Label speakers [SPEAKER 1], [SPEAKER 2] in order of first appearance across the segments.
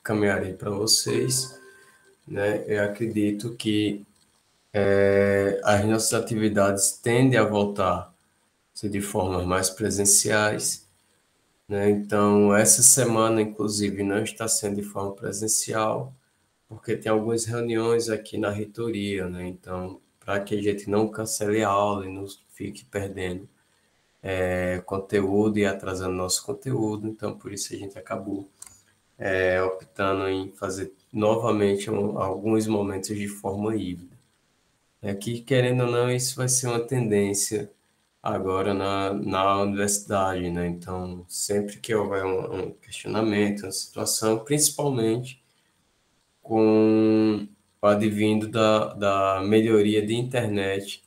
[SPEAKER 1] caminharei para vocês, né? Eu acredito que as nossas atividades tendem a voltar de formas mais presenciais, né? Então, essa semana, inclusive, não está sendo de forma presencial, porque tem algumas reuniões aqui na reitoria, né? Então, para que a gente não cancele a aula e não fique perdendo conteúdo e atrasando nosso conteúdo, então por isso a gente acabou optando em fazer novamente alguns momentos de forma híbrida. Aqui, querendo ou não, isso vai ser uma tendência agora na universidade, né? Então, sempre que houver um questionamento, uma situação, principalmente com o advindo da melhoria de internet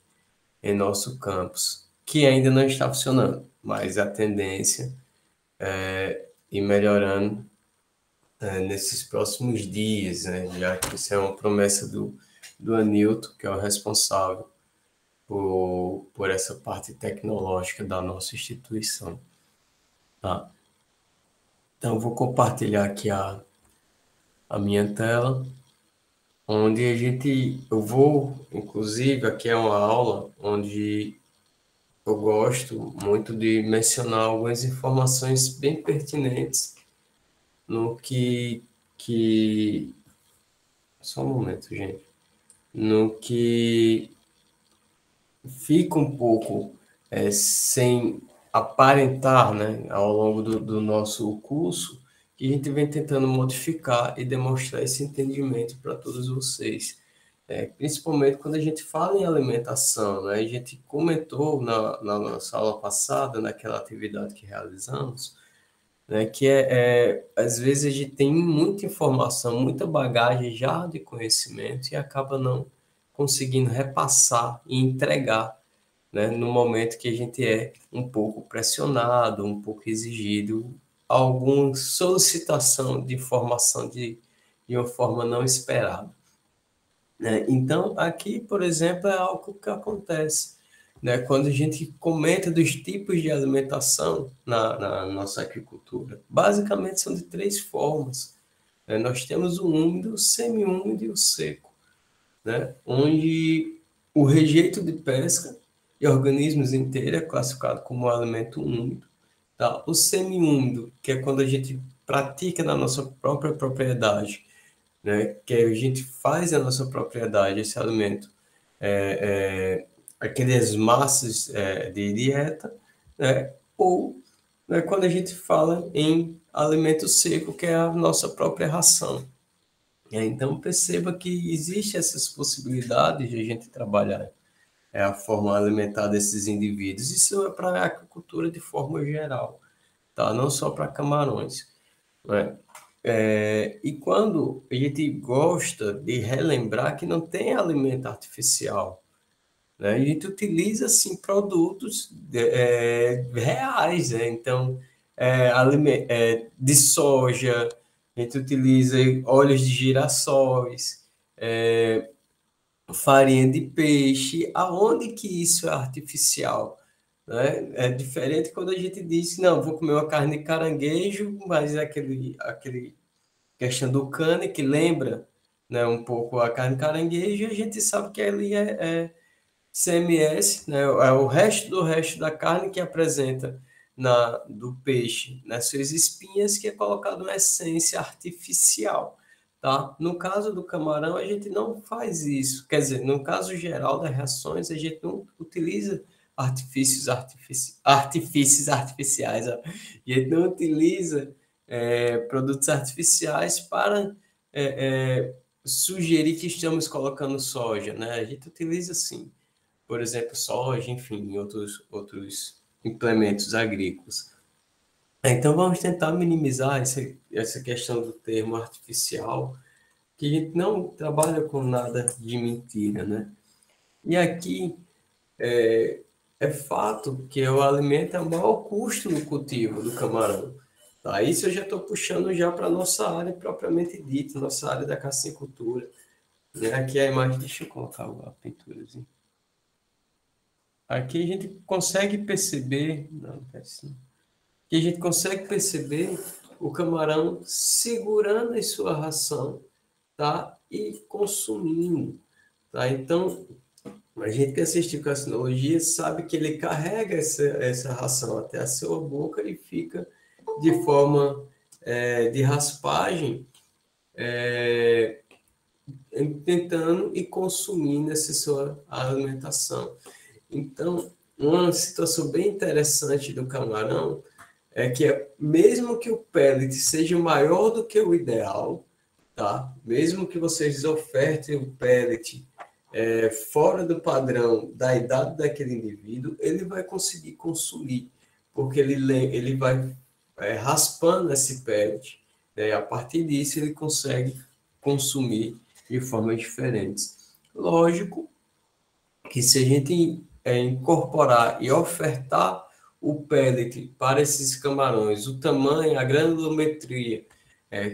[SPEAKER 1] em nosso campus, que ainda não está funcionando, mas a tendência é ir melhorando nesses próximos dias, né? Já que isso é uma promessa do Anilton, que é o responsável por essa parte tecnológica da nossa instituição. Tá? Então, vou compartilhar aqui a minha tela, onde eu vou, inclusive, aqui é uma aula onde eu gosto muito de mencionar algumas informações bem pertinentes no que... Só um momento, gente. No que fica um pouco sem aparentar, né, ao longo do nosso curso, que a gente vem tentando modificar e demonstrar esse entendimento para todos vocês. Principalmente quando a gente fala em alimentação, né? A gente comentou na nossa aula passada, naquela atividade que realizamos, né, que às vezes a gente tem muita informação, muita bagagem já de conhecimento e acaba não conseguindo repassar e entregar, né, no momento que a gente é um pouco pressionado, um pouco exigido, alguma solicitação de informação de uma forma não esperada, né? Então, aqui, por exemplo, é algo que acontece, né? Quando a gente comenta dos tipos de alimentação na nossa agricultura. Basicamente, são de três formas, né? Nós temos o úmido, o semi-úmido e o seco, né? Onde o rejeito de pesca e organismos inteiros é classificado como alimento úmido. Tá? O semi-úmido, que é quando a gente pratica na nossa própria propriedade, né, que a gente faz a nossa propriedade, esse alimento, aqueles massas de dieta, né, ou né, quando a gente fala em alimento seco, que é a nossa própria ração. Então, perceba que existe essas possibilidades de a gente trabalhar a forma alimentar desses indivíduos. Isso é para a agricultura de forma geral, tá? Não só para camarões, né? E quando a gente gosta de relembrar que não tem alimento artificial, né? A gente utiliza, assim, produtos reais, né? Então, de soja, a gente utiliza óleos de girassóis, farinha de peixe, aonde que isso é artificial? Né? É diferente quando a gente diz, não, vou comer uma carne de caranguejo, mas é aquele questão do cane, que lembra, né, um pouco a carne de caranguejo, e a gente sabe que ali é CMS, né, é o resto da carne que apresenta do peixe, nas suas espinhas, que é colocado uma essência artificial, tá? No caso do camarão, a gente não faz isso, quer dizer, no caso geral das reações, a gente não utiliza artifícios artificiais, ó. A gente não utiliza produtos artificiais para sugerir que estamos colocando soja, né? A gente utiliza sim, por exemplo, soja, enfim, outros implementos agrícolas. Então, vamos tentar minimizar essa questão do termo artificial, que a gente não trabalha com nada de mentira, né? E aqui é fato que o alimento é o maior custo no cultivo do camarão. Tá? Isso eu já estou puxando já para a nossa área propriamente dita, nossa área da cacicultura. Né? Aqui é a imagem, deixa eu colocar a pintura. Aqui a gente consegue perceber, não, assim, que a gente consegue perceber o camarão segurando em sua ração, tá? E consumindo, tá? Então, a gente que assistiu carcinologia sabe que ele carrega essa ração até a sua boca e fica de forma de raspagem, tentando e consumindo essa sua alimentação. Então, uma situação bem interessante do camarão é que, mesmo que o pellet seja maior do que o ideal, tá? Mesmo que vocês ofertem o pellet fora do padrão da idade daquele indivíduo, ele vai conseguir consumir, porque ele vai raspando esse pellet, né? E a partir disso ele consegue consumir de formas diferentes. Lógico que se a gente incorporar e ofertar o pellet para esses camarões, o tamanho, a granulometria,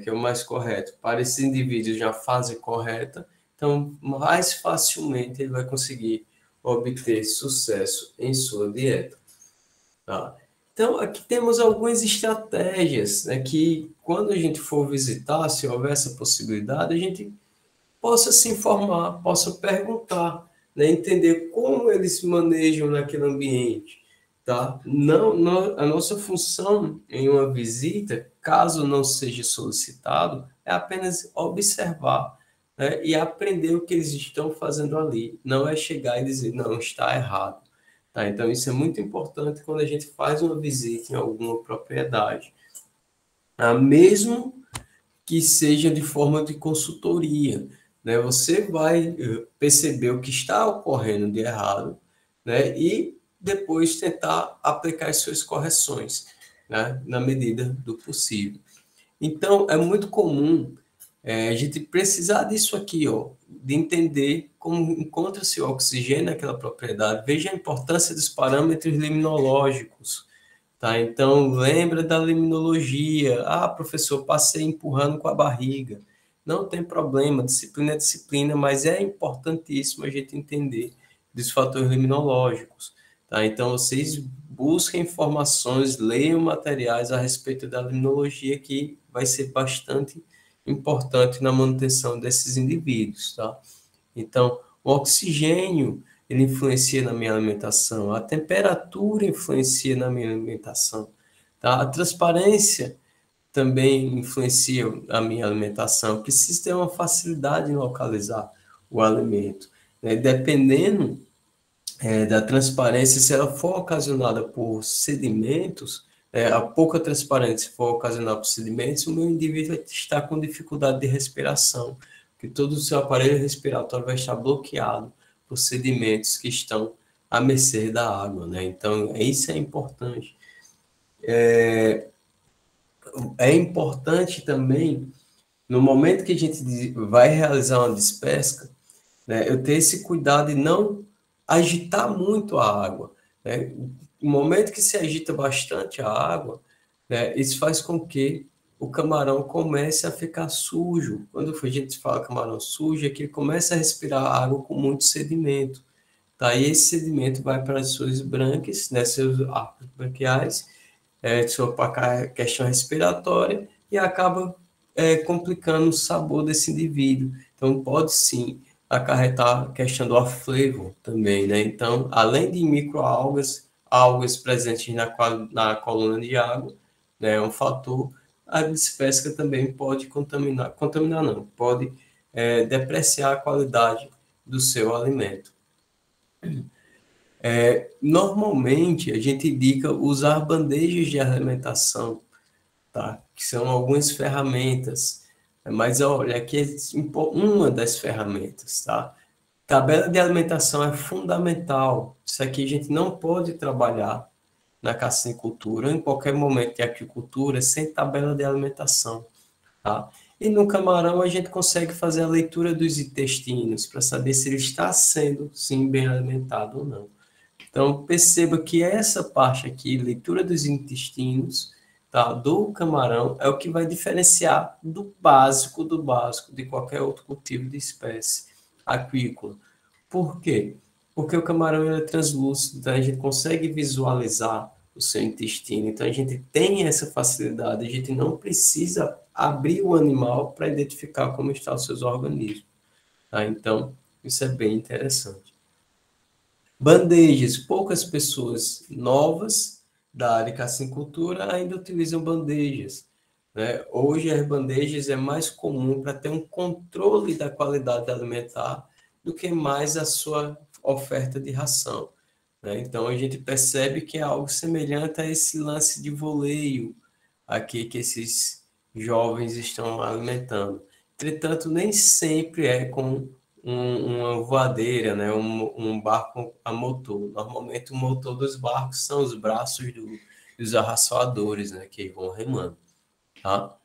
[SPEAKER 1] que é o mais correto, para esses indivíduos na fase correta, então mais facilmente ele vai conseguir obter sucesso em sua dieta. Tá? Então, aqui temos algumas estratégias, né, que quando a gente for visitar, se houver essa possibilidade, a gente possa se informar, possa perguntar, né, entender como eles se manejam naquele ambiente, tá? A nossa função em uma visita, caso não seja solicitado, é apenas observar, né, e aprender o que eles estão fazendo ali. Não é chegar e dizer, não, está errado. Tá? Então, isso é muito importante quando a gente faz uma visita em alguma propriedade. Mesmo que seja de forma de consultoria, né? Você vai perceber o que está ocorrendo de errado, né? E depois tentar aplicar as suas correções, né? Na medida do possível. Então, é muito comum a gente precisar disso aqui, ó, de entender como encontra-se o oxigênio naquela propriedade. Veja a importância dos parâmetros limnológicos, tá? Então, lembra da limnologia. Ah, professor, passei empurrando com a barriga. Não tem problema, disciplina é disciplina, mas é importantíssimo a gente entender dos fatores limnológicos, tá? Então, vocês busquem informações, leiam materiais a respeito da limnologia, que vai ser bastante importante na manutenção desses indivíduos, tá? Então, o oxigênio, ele influencia na minha alimentação, a temperatura influencia na minha alimentação, tá? A transparência também influencia a minha alimentação. Preciso ter uma facilidade em localizar o alimento, né? Dependendo da transparência, se ela for ocasionada por sedimentos, a pouca transparência for ocasionada por sedimentos, o meu indivíduo vai estar com dificuldade de respiração, porque todo o seu aparelho respiratório vai estar bloqueado por sedimentos que estão à mercê da água, né? Então, isso é importante. É importante também, no momento que a gente vai realizar uma despesca, né, eu ter esse cuidado de não agitar muito a água, né? No momento que se agita bastante a água, né, isso faz com que o camarão comece a ficar sujo. Quando a gente fala camarão sujo, é que ele começa a respirar água com muito sedimento. Tá? E esse sedimento vai para as suas brânquias, né, seus arcos branquiais, sua questão respiratória, e acaba complicando o sabor desse indivíduo. Então, pode sim acarretar a questão do off-flavor também, né? Então, além de microalgas, algas presentes na coluna de água, né, é um fator, a despesca também pode contaminar não, pode depreciar a qualidade do seu alimento. Normalmente, a gente indica usar bandejas de alimentação, tá? Que são algumas ferramentas. Mas olha, aqui é uma das ferramentas, tá? Tabela de alimentação é fundamental. Isso aqui a gente não pode trabalhar na cassinicultura, em qualquer momento de aquicultura, sem tabela de alimentação, tá? E no camarão a gente consegue fazer a leitura dos intestinos para saber se ele está sendo, sim, bem alimentado ou não. Então, perceba que essa parte aqui, leitura dos intestinos, tá, do camarão, é o que vai diferenciar do básico de qualquer outro cultivo de espécie aquícola. Por quê? Porque o camarão é translúcido, então a gente consegue visualizar o seu intestino. Então, a gente tem essa facilidade, a gente não precisa abrir o animal para identificar como estão os seus organismos. Tá? Então, isso é bem interessante. Bandejas. Poucas pessoas novas da área de cassinicultura ainda utilizam bandejas. Né? Hoje, as bandejas é mais comum para ter um controle da qualidade alimentar do que mais a sua oferta de ração. Né? Então, a gente percebe que é algo semelhante a esse lance de voleio aqui que esses jovens estão alimentando. Entretanto, nem sempre é com uma voadeira, né? Um barco a motor. Normalmente, o motor dos barcos são os braços dos arraçoadores, né? Que vão remando. Tá?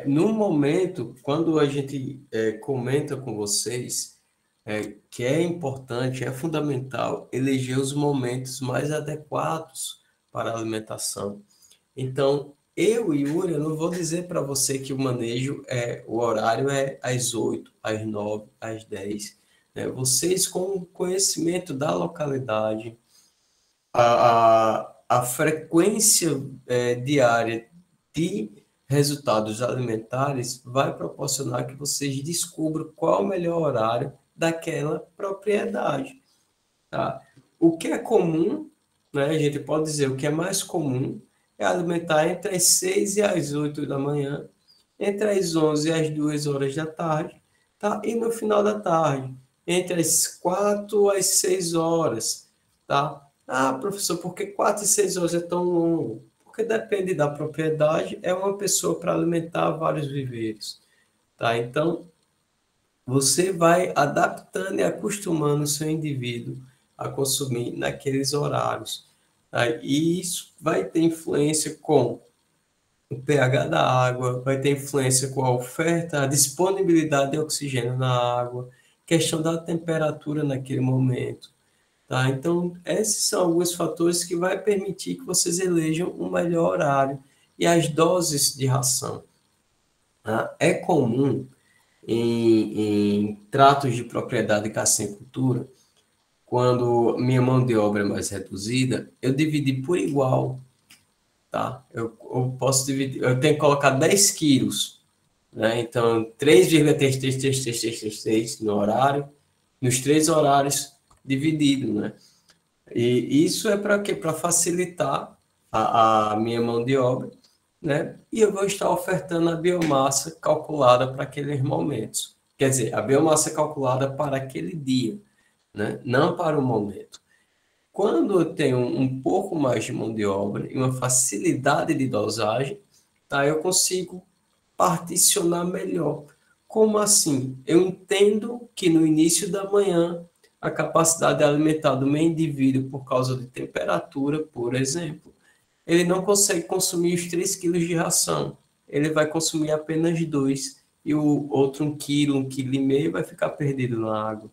[SPEAKER 1] No momento, quando a gente comenta com vocês, que é importante, é fundamental eleger os momentos mais adequados para a alimentação. Então, eu, Yuri, eu não vou dizer para você que o manejo o horário é às 8, às 9, às 10. Né? Vocês, com o conhecimento da localidade, a frequência diária de resultados alimentares vai proporcionar que vocês descubram qual o melhor horário daquela propriedade. Tá? O que é comum, né, a gente pode dizer, o que é mais comum é alimentar entre as 6 e as 8 da manhã, entre as 11 e as 2 horas da tarde, tá? E no final da tarde, entre as 4 às 6 horas. Tá? Ah, professor, por que 4 e 6 horas é tão longo? Porque depende da propriedade, é uma pessoa para alimentar vários viveiros. Tá? Então, você vai adaptando e acostumando o seu indivíduo a consumir naqueles horários. Tá? E isso vai ter influência com o pH da água, vai ter influência com a oferta, a disponibilidade de oxigênio na água, questão da temperatura naquele momento. Tá? Então, esses são alguns fatores que vai permitir que vocês elejam um melhor horário e as doses de ração. Tá? É comum em tratos de propriedade e cassinicultura, quando minha mão de obra é mais reduzida, eu dividi por igual, tá? Eu posso dividir, eu tenho que colocar 10 quilos, né? Então, 3,33333 no horário, nos 3 horários dividido, né? E isso é para quê? Para facilitar a minha mão de obra, né? E eu vou estar ofertando a biomassa calculada para aqueles momentos. Quer dizer, a biomassa calculada para aquele dia, né? Não para o momento. Quando eu tenho um pouco mais de mão de obra e uma facilidade de dosagem, tá? Eu consigo particionar melhor. Como assim? Eu entendo que no início da manhã a capacidade alimentar do meu indivíduo por causa de temperatura, por exemplo, ele não consegue consumir os 3 quilos de ração. Ele vai consumir apenas 2 e o outro 1 quilo e meio vai ficar perdido na água.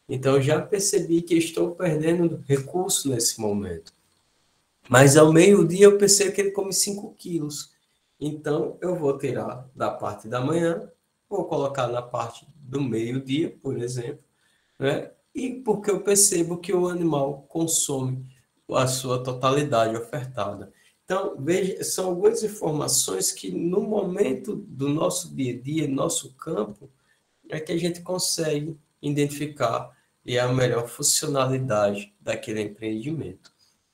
[SPEAKER 1] Então, eu já percebi que estou perdendo recurso nesse momento. Mas ao meio-dia eu percebo que ele come 5 quilos. Então, eu vou tirar da parte da manhã, vou colocar na parte do meio-dia, por exemplo, né? E porque eu percebo que o animal consome a sua totalidade ofertada. Então, veja, são algumas informações que no momento do nosso dia a dia, nosso campo, é que a gente consegue identificar e a melhor funcionalidade daquele empreendimento,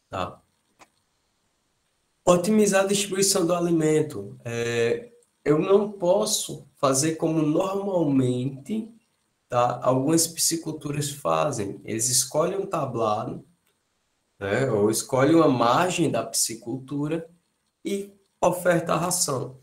[SPEAKER 1] tá? Otimizar a distribuição do alimento. Eu não posso fazer como normalmente, tá? Algumas pisciculturas fazem. Eles escolhem um tablado, né? Ou escolhem uma margem da piscicultura e oferta a ração,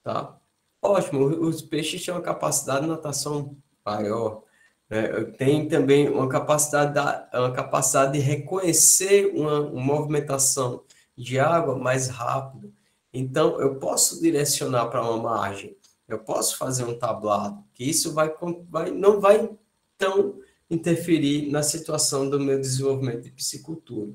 [SPEAKER 1] tá? Ótimo, os peixes têm uma capacidade de natação maior, né? Tem também uma capacidade de reconhecer uma movimentação de água mais rápido. Então, eu posso direcionar para uma margem, eu posso fazer um tablado, que isso não vai tão interferir na situação do meu desenvolvimento de piscicultura.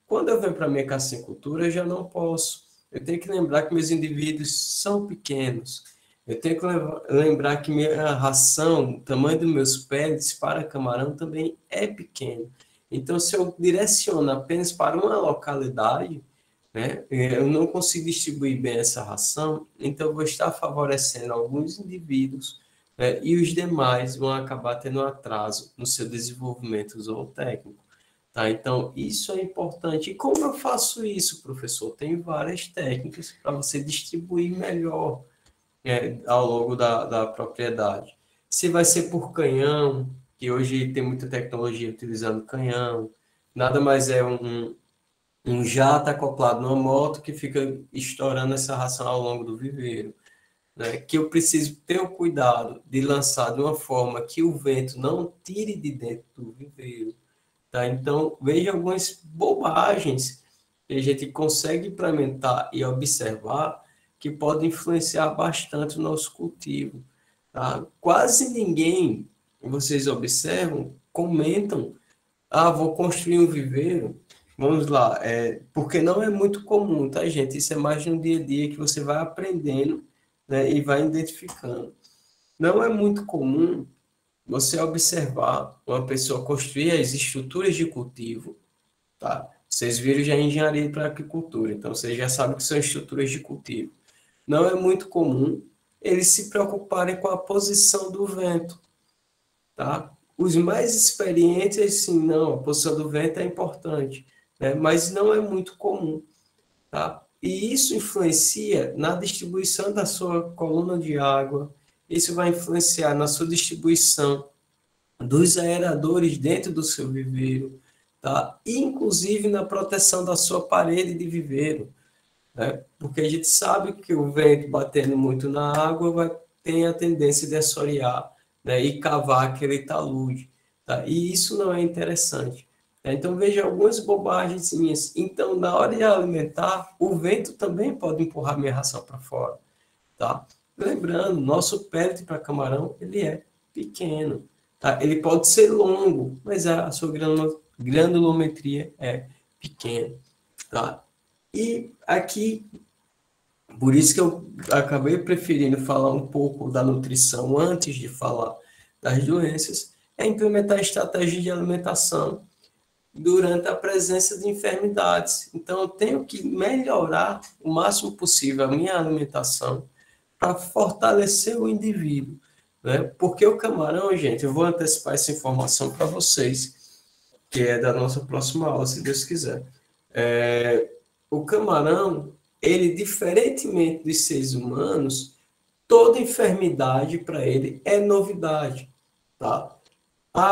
[SPEAKER 1] Quando eu venho para a minha cassinicultura, eu já não posso. Eu tenho que lembrar que meus indivíduos são pequenos. Eu tenho que lembrar que minha ração, o tamanho dos meus pellets para camarão também é pequeno. Então, se eu direciono apenas para uma localidade, né, eu não consigo distribuir bem essa ração, então eu vou estar favorecendo alguns indivíduos, né, e os demais vão acabar tendo um atraso no seu desenvolvimento zootécnico. Tá? Então, isso é importante. E como eu faço isso, professor? Tem várias técnicas para você distribuir melhor, ao longo da propriedade. Se vai ser por canhão, que hoje tem muita tecnologia utilizando canhão, nada mais é um jato acoplado numa moto que fica estourando essa ração ao longo do viveiro. Né? Que eu preciso ter o cuidado de lançar de uma forma que o vento não tire de dentro do viveiro. Tá? Então, veja algumas bobagens que a gente consegue implementar e observar que podem influenciar bastante o nosso cultivo. Tá? Quase ninguém, vocês observam, comentam, vou construir um viveiro. Vamos lá, porque não é muito comum, tá, gente? Isso é mais no dia a dia que você vai aprendendo, né, e vai identificando. Não é muito comum você observar uma pessoa construir as estruturas de cultivo, tá? Vocês viram já engenharia para agricultura, então vocês já sabem que são estruturas de cultivo. Não é muito comum eles se preocuparem com a posição do vento, tá? Os mais experientes, sim, não, a posição do vento é importante, né? Mas não é muito comum, tá? E isso influencia na distribuição da sua coluna de água, isso vai influenciar na sua distribuição dos aeradores dentro do seu viveiro, tá? Inclusive na proteção da sua parede de viveiro, né? Porque a gente sabe que o vento batendo muito na água tem a tendência de assorear, né? E cavar aquele talude, tá? E isso não é interessante. Tá? Então veja algumas bobagens minhas. Então na hora de alimentar, o vento também pode empurrar minha ração para fora, tá? Lembrando, nosso pellet para camarão ele é pequeno. Tá? Ele pode ser longo, mas a sua granulometria é pequena. Tá? E aqui, por isso que eu acabei preferindo falar um pouco da nutrição antes de falar das doenças, é implementar estratégias de alimentação durante a presença de enfermidades. Então, eu tenho que melhorar o máximo possível a minha alimentação para fortalecer o indivíduo. Né? Porque o camarão, gente, eu vou antecipar essa informação para vocês, que é da nossa próxima aula, se Deus quiser. O camarão, ele, diferentemente dos seres humanos, toda enfermidade para ele é novidade. Tá?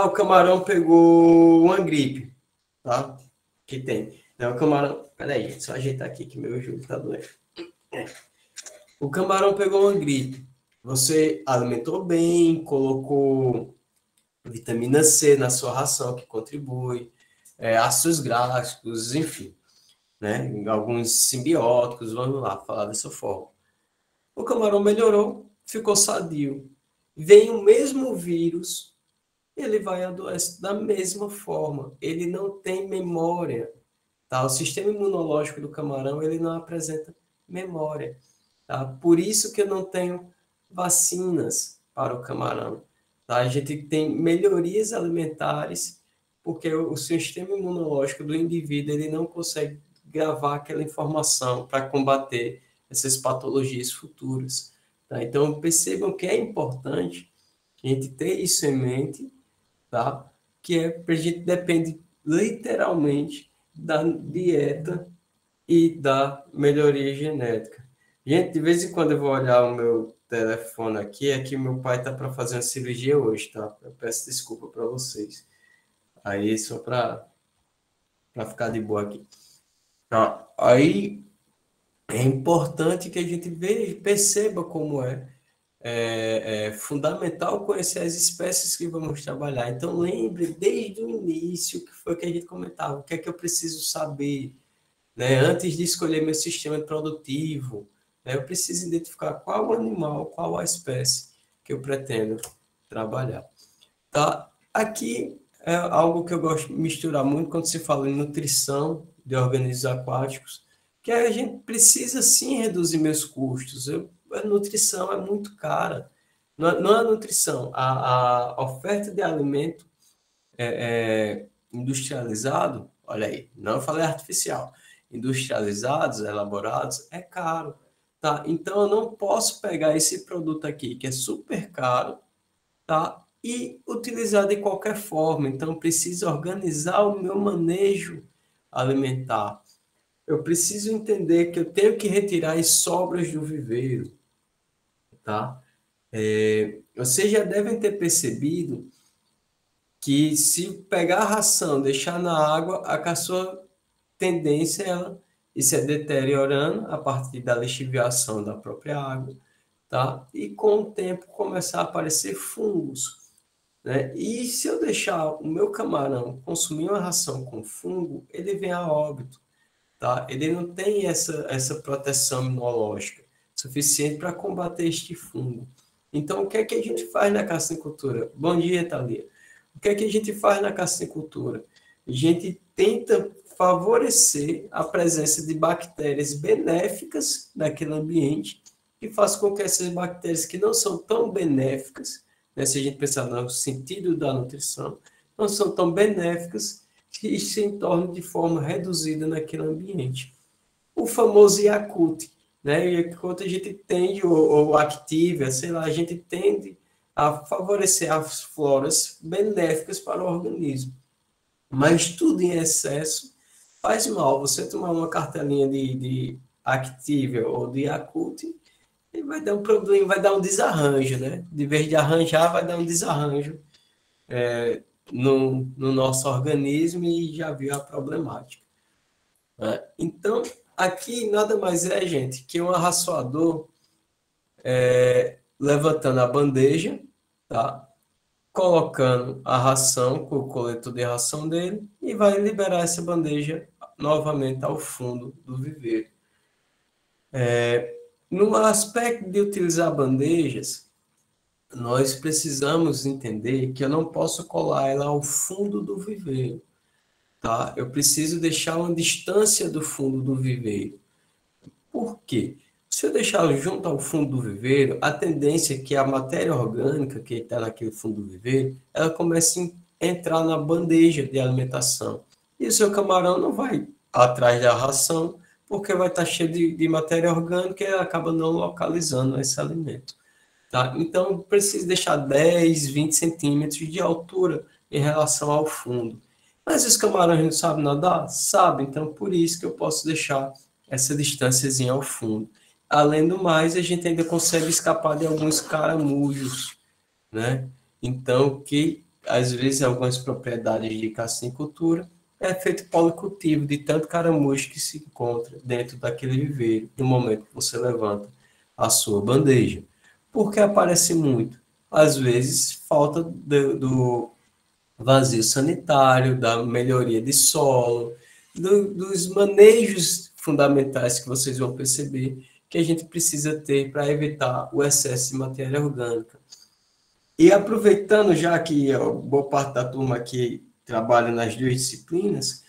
[SPEAKER 1] O camarão pegou uma gripe, tá? Que tem. Então, o camarão... Peraí, gente, só ajeitar aqui que meu joelho está doendo. O camarão pegou uma gripe. Você alimentou bem, colocou vitamina C na sua ração, que contribui, ácidos graxos, enfim, né? Alguns simbióticos, vamos lá, falar dessa forma. O camarão melhorou, ficou sadio. Vem o mesmo vírus, ele vai adoecer da mesma forma. Ele não tem memória, tá? O sistema imunológico do camarão, ele não apresenta memória. Tá? Por isso que eu não tenho vacinas para o camarão. Tá? A gente tem melhorias alimentares, porque o sistema imunológico do indivíduo ele não consegue gravar aquela informação para combater essas patologias futuras. Tá? Então, percebam que é importante a gente ter isso em mente, tá? Que a gente depende literalmente da dieta e da melhoria genética. Gente, de vez em quando eu vou olhar o meu telefone aqui, é que meu pai tá para fazer uma cirurgia hoje, tá? Eu peço desculpa para vocês. Aí, só para ficar de boa aqui. Tá? Aí, é importante que a gente veja, perceba como é fundamental conhecer as espécies que vamos trabalhar. Então, lembre desde o início, que foi o que a gente comentava, o que é que eu preciso saber, né? Antes de escolher meu sistema produtivo, né? Eu preciso identificar qual o animal, qual a espécie que eu pretendo trabalhar. Tá? Aqui é algo que eu gosto de misturar muito quando se fala em nutrição de organismos aquáticos, que a gente precisa sim reduzir meus custos. A nutrição é muito cara. Não é a nutrição, a oferta de alimento industrializado, olha aí, não falei artificial, industrializados, elaborados, é caro, tá? Então, eu não posso pegar esse produto aqui, que é super caro, tá? E utilizar de qualquer forma. Então, eu preciso organizar o meu manejo alimentar. Eu preciso entender que eu tenho que retirar as sobras do viveiro, tá? Vocês já devem ter percebido que se pegar a ração, deixar na água, a sua tendência é ela ir se deteriorando a partir da lixiviação da própria água, tá? E com o tempo começar a aparecer fungos, né? E se eu deixar o meu camarão consumir uma ração com fungo, ele vem a óbito, tá? Ele não tem essa proteção imunológica suficiente para combater este fungo. Então, o que é que a gente faz na cassinicultura? Bom dia, Thalia. O que é que a gente faz na cassinicultura? A gente tenta favorecer a presença de bactérias benéficas naquele ambiente, que faz com que essas bactérias que não são tão benéficas, né, se a gente pensar no sentido da nutrição, não são tão benéficas, que se tornem de forma reduzida naquele ambiente. O famoso Yakult, né? Yakult a gente tende, ou Activia, sei lá, a gente tende a favorecer as floras benéficas para o organismo. Mas tudo em excesso faz mal. Você tomar uma cartelinha de Activia ou de Yakult, vai dar um problema, vai dar um desarranjo, né? De vez de arranjar, vai dar um desarranjo no nosso organismo e já viu a problemática, né? Então, aqui nada mais é, gente, que um arraçoador levantando a bandeja, tá? Colocando a ração com o coletor de ração dele e vai liberar essa bandeja novamente ao fundo do viveiro. No aspecto de utilizar bandejas, nós precisamos entender que eu não posso colar ela ao fundo do viveiro, tá? Eu preciso deixar uma distância do fundo do viveiro. Por quê? Se eu deixá-lo junto ao fundo do viveiro, a tendência é que a matéria orgânica que está naquele fundo do viveiro, ela comece a entrar na bandeja de alimentação. E o seu camarão não vai atrás da ração, porque vai estar cheio de matéria orgânica e acaba não localizando esse alimento. Tá? Então, preciso deixar 10, 20 centímetros de altura em relação ao fundo. Mas os camarões não sabem nadar? Sabem, então por isso que eu posso deixar essa distânciazinha ao fundo. Além do mais, a gente ainda consegue escapar de alguns caramujos, né? Então, que às vezes algumas propriedades de cassinicultura é feito policultivo de tanto caramujo que se encontra dentro daquele viveiro no momento que você levanta a sua bandeja. Por que aparece muito? Às vezes, falta do vazio sanitário, da melhoria de solo, dos manejos fundamentais que vocês vão perceber que a gente precisa ter para evitar o excesso de matéria orgânica. E aproveitando já que boa parte da turma aqui trabalha nas duas disciplinas,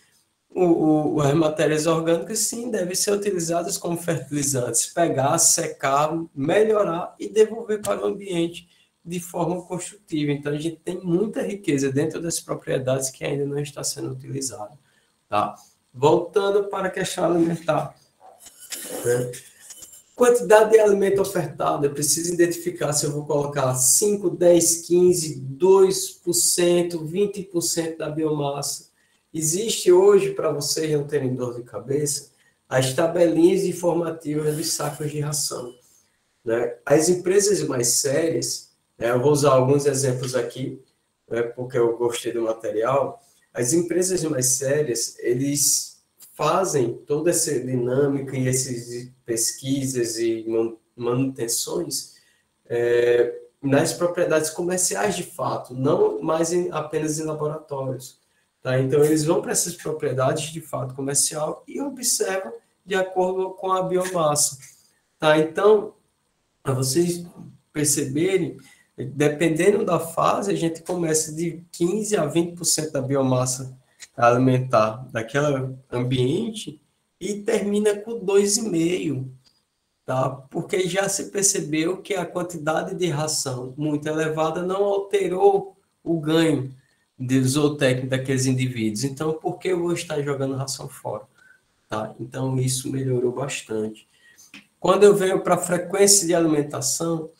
[SPEAKER 1] as matérias orgânicas, sim, devem ser utilizadas como fertilizantes, pegar, secar, melhorar e devolver para o ambiente de forma construtiva. Então, a gente tem muita riqueza dentro das propriedades que ainda não está sendo utilizada, tá? Voltando para a questão alimentar, né? Quantidade de alimento ofertado, eu preciso identificar se eu vou colocar 5, 10, 15, 2%, 20% da biomassa. Existe hoje, para vocês não terem dor de cabeça, as tabelinhas informativas dos sacos de ração, né? As empresas mais sérias, né, eu vou usar alguns exemplos aqui, né, porque eu gostei do material. As empresas mais sérias, eles fazem toda essa dinâmica e essas pesquisas e manutenções nas propriedades comerciais de fato, não mais apenas em laboratórios. Tá? Então, eles vão para essas propriedades de fato comercial e observam de acordo com a biomassa. Tá? Então, para vocês perceberem, dependendo da fase, a gente começa de 15% a 20% da biomassa alimentar daquele ambiente e termina com 2,5%, tá? Porque já se percebeu que a quantidade de ração muito elevada não alterou o ganho, de zootécnico daqueles indivíduos. Então, por que eu vou estar jogando ração fora? Tá? Então, isso melhorou bastante. Quando eu venho para a frequência de alimentação,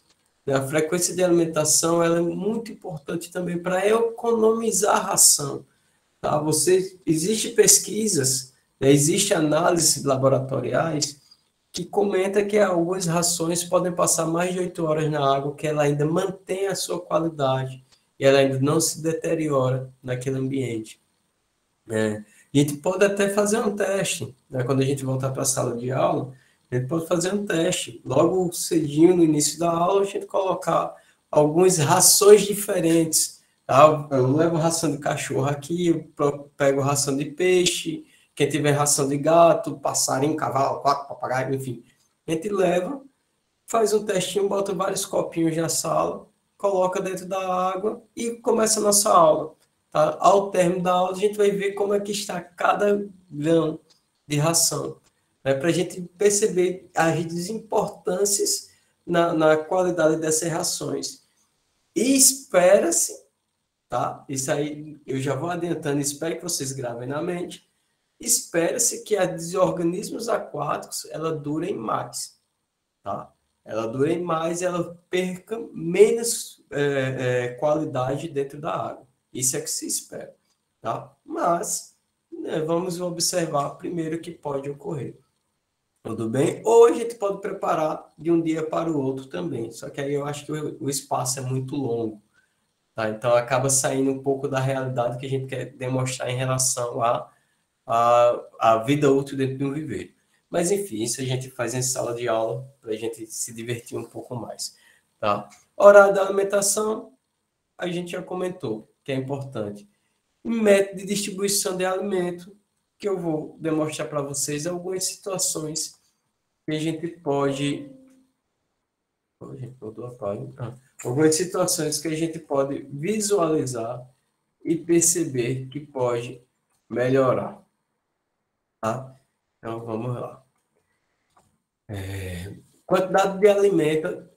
[SPEAKER 1] né, a frequência de alimentação ela é muito importante também para economizar a ração. Tá? Existe pesquisas, né, existe análises laboratoriais que comenta que algumas rações podem passar mais de 8 horas na água, que ela ainda mantém a sua qualidade e ela ainda não se deteriora naquele ambiente. Né? A gente pode até fazer um teste, né? Quando a gente voltar para a sala de aula, a gente pode fazer um teste. Logo cedinho, no início da aula, a gente colocar algumas rações diferentes. Tá? Eu levo ração de cachorro aqui, eu pego ração de peixe, quem tiver ração de gato, passarinho, cavalo, quatro, papagaio, enfim. A gente leva, faz um testinho, bota vários copinhos na sala, coloca dentro da água e começa a nossa aula. Tá? Ao término da aula, a gente vai ver como é que está cada grão de ração, né? Para a gente perceber as desimportâncias na qualidade dessas rações. E espera-se, tá? Isso aí eu já vou adiantando, espero que vocês gravem na mente. Espera-se que os organismos aquáticos ela durem mais, tá? Ela dure mais e ela perca menos qualidade dentro da água. Isso é que se espera, tá? Mas, né, vamos observar primeiro o que pode ocorrer. Tudo bem? Ou a gente pode preparar de um dia para o outro também. Só que aí eu acho que o espaço é muito longo, tá? Então acaba saindo um pouco da realidade que a gente quer demonstrar em relação a vida útil dentro de um viveiro. Mas, enfim, isso a gente faz em sala de aula para a gente se divertir um pouco mais. Tá? Horário da alimentação, a gente já comentou que é importante. Método de distribuição de alimento, que eu vou demonstrar para vocês algumas situações que a gente pode... Algumas situações que a gente pode visualizar e perceber que pode melhorar. Tá? Então, vamos lá. Quantidade de alimento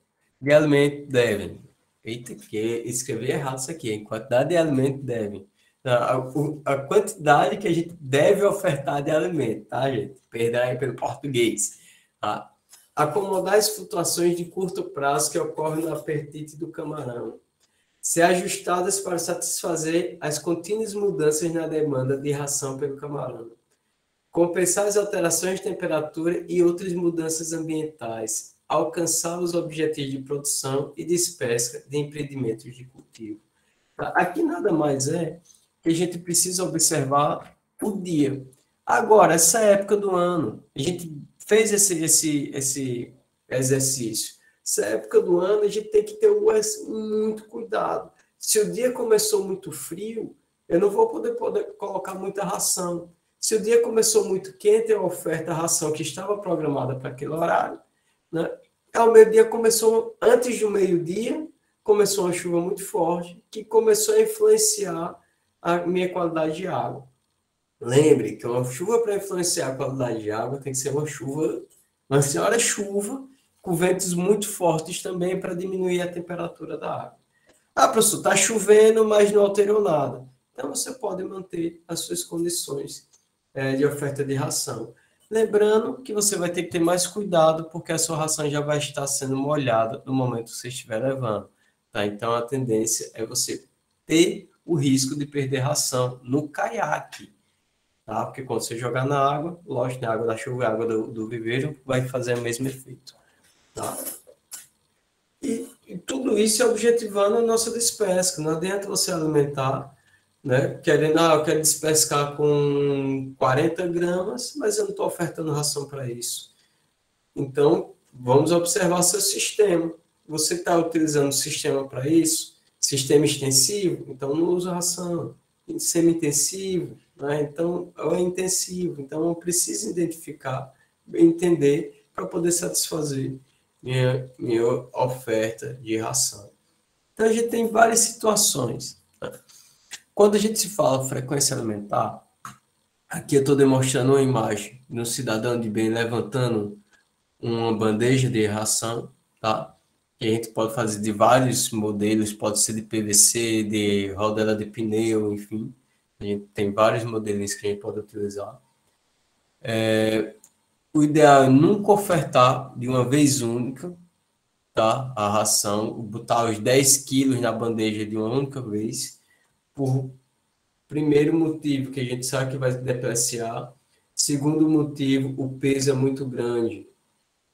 [SPEAKER 1] devem. Eita, que escrevi errado isso aqui, hein? Quantidade de alimento devem. A quantidade que a gente deve ofertar de alimento, tá, gente? Perdão aí pelo português. Tá? Acomodar as flutuações de curto prazo que ocorrem no apetite do camarão. Ser ajustadas para satisfazer as contínuas mudanças na demanda de ração pelo camarão. Compensar as alterações de temperatura e outras mudanças ambientais, alcançar os objetivos de produção e despesca de empreendimentos de cultivo. Aqui nada mais é que a gente precisa observar o dia. Agora, essa época do ano, a gente fez esse exercício. Essa época do ano, a gente tem que ter muito cuidado. Se o dia começou muito frio, eu não vou poder colocar muita ração. Se o dia começou muito quente, eu oferto a ração que estava programada para aquele horário, né? Ao meio-dia começou, antes do meio-dia, começou uma chuva muito forte, que começou a influenciar a minha qualidade de água. Lembre que uma chuva para influenciar a qualidade de água tem que ser uma senhora chuva, com ventos muito fortes também para diminuir a temperatura da água. Ah, professor, está chovendo, mas não alterou nada. Então, você pode manter as suas condições de oferta de ração. Lembrando que você vai ter que ter mais cuidado, porque a sua ração já vai estar sendo molhada no momento que você estiver levando. Tá? Então, a tendência é você ter o risco de perder ração no caiaque. Tá? Porque quando você jogar na água, lógico, a água da chuva, a água do viveiro, vai fazer o mesmo efeito. Tá? E tudo isso é objetivando a nossa despesca. Não adianta você alimentar, né? Eu quero despescar com 40 gramas, mas eu não estou ofertando ração para isso. Então, vamos observar seu sistema. Você está utilizando o sistema para isso? Sistema extensivo? Então, não usa ração. Semi-intensivo? Né? Então, é intensivo. Então, eu preciso identificar, entender, para poder satisfazer minha oferta de ração. Então, a gente tem várias situações. Né? Quando a gente se fala frequência alimentar, aqui eu estou demonstrando uma imagem de um cidadão de bem levantando uma bandeja de ração, tá? que a gente pode fazer de vários modelos, pode ser de PVC, de rodela de pneu, enfim. A gente tem vários modelos que a gente pode utilizar. O ideal é nunca ofertar de uma vez única, tá? A ração, botar os 10 quilos na bandeja de uma única vez, por primeiro motivo, que a gente sabe que vai depreciar. Segundo motivo, o peso é muito grande,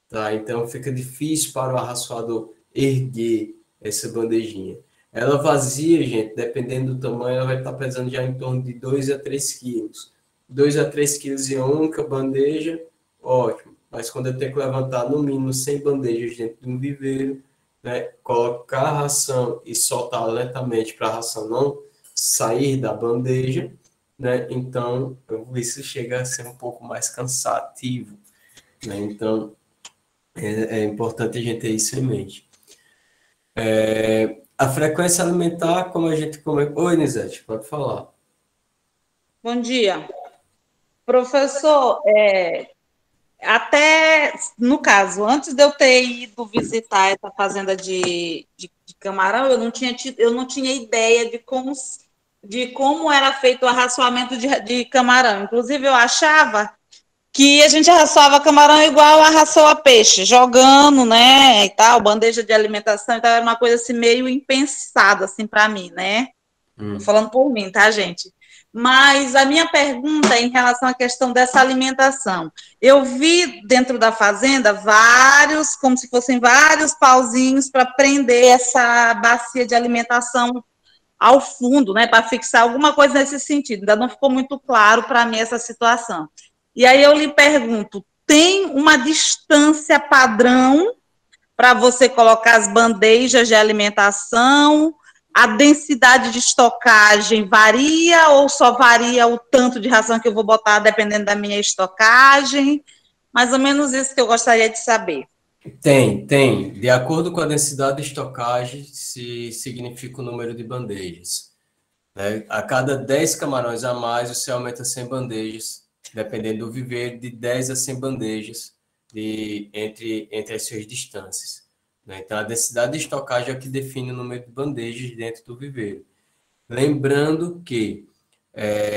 [SPEAKER 1] tá? Então fica difícil para o arraçoador erguer essa bandejinha. Ela vazia, gente, dependendo do tamanho, ela vai estar pesando já em torno de 2 a 3 quilos. 2 a 3 quilos em uma única bandeja, ótimo. Mas quando eu tenho que levantar no mínimo 100 bandejas dentro de um viveiro, né, colocar a ração e soltar lentamente para a ração não sair da bandeja, né, então isso chega a ser um pouco mais cansativo, né, então é importante a gente ter isso em mente. A frequência alimentar, como a gente... Oi, Nisete, pode falar.
[SPEAKER 2] Bom dia. Professor, até no caso, antes de eu ter ido visitar essa fazenda de camarão, eu não tinha ideia de como era feito o arraçoamento de camarão. Inclusive, eu achava que a gente arraçoava camarão igual arraçou a peixe, jogando, né, e tal, bandeja de alimentação, então era uma coisa assim meio impensada, assim, para mim, né? Tô falando por mim, tá, gente? Mas a minha pergunta é em relação à questão dessa alimentação. Eu vi dentro da fazenda vários, como se fossem vários pauzinhos para prender essa bacia de alimentação ao fundo, né, para fixar alguma coisa nesse sentido. Ainda não ficou muito claro para mim essa situação. E aí eu lhe pergunto, tem uma distância padrão para você colocar as bandejas de alimentação? A densidade de estocagem varia ou só varia o tanto de ração que eu vou botar dependendo da minha estocagem? Mais ou menos isso que eu gostaria de saber.
[SPEAKER 1] Tem. De acordo com a densidade de estocagem, se significa o número de bandejas, né? A cada 10 camarões a mais, você aumenta 100 bandejas, dependendo do viveiro, de 10 a 100 bandejas entre as suas distâncias, né? Então, a densidade de estocagem é o que define o número de bandejas dentro do viveiro. Lembrando que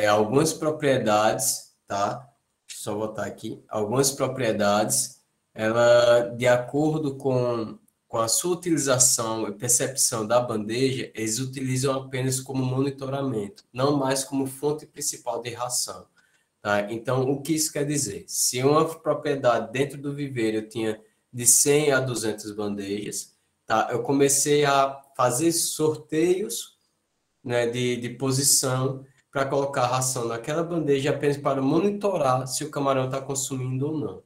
[SPEAKER 1] algumas propriedades, tá? Deixa eu só botar aqui. Algumas propriedades, ela, de acordo com a sua utilização e percepção da bandeja, eles utilizam apenas como monitoramento, não mais como fonte principal de ração, tá? Então, o que isso quer dizer? Se uma propriedade dentro do viveiro eu tinha de 100 a 200 bandejas, tá? Eu comecei a fazer sorteios, né, de posição para colocar a ração naquela bandeja apenas para monitorar se o camarão está consumindo ou não.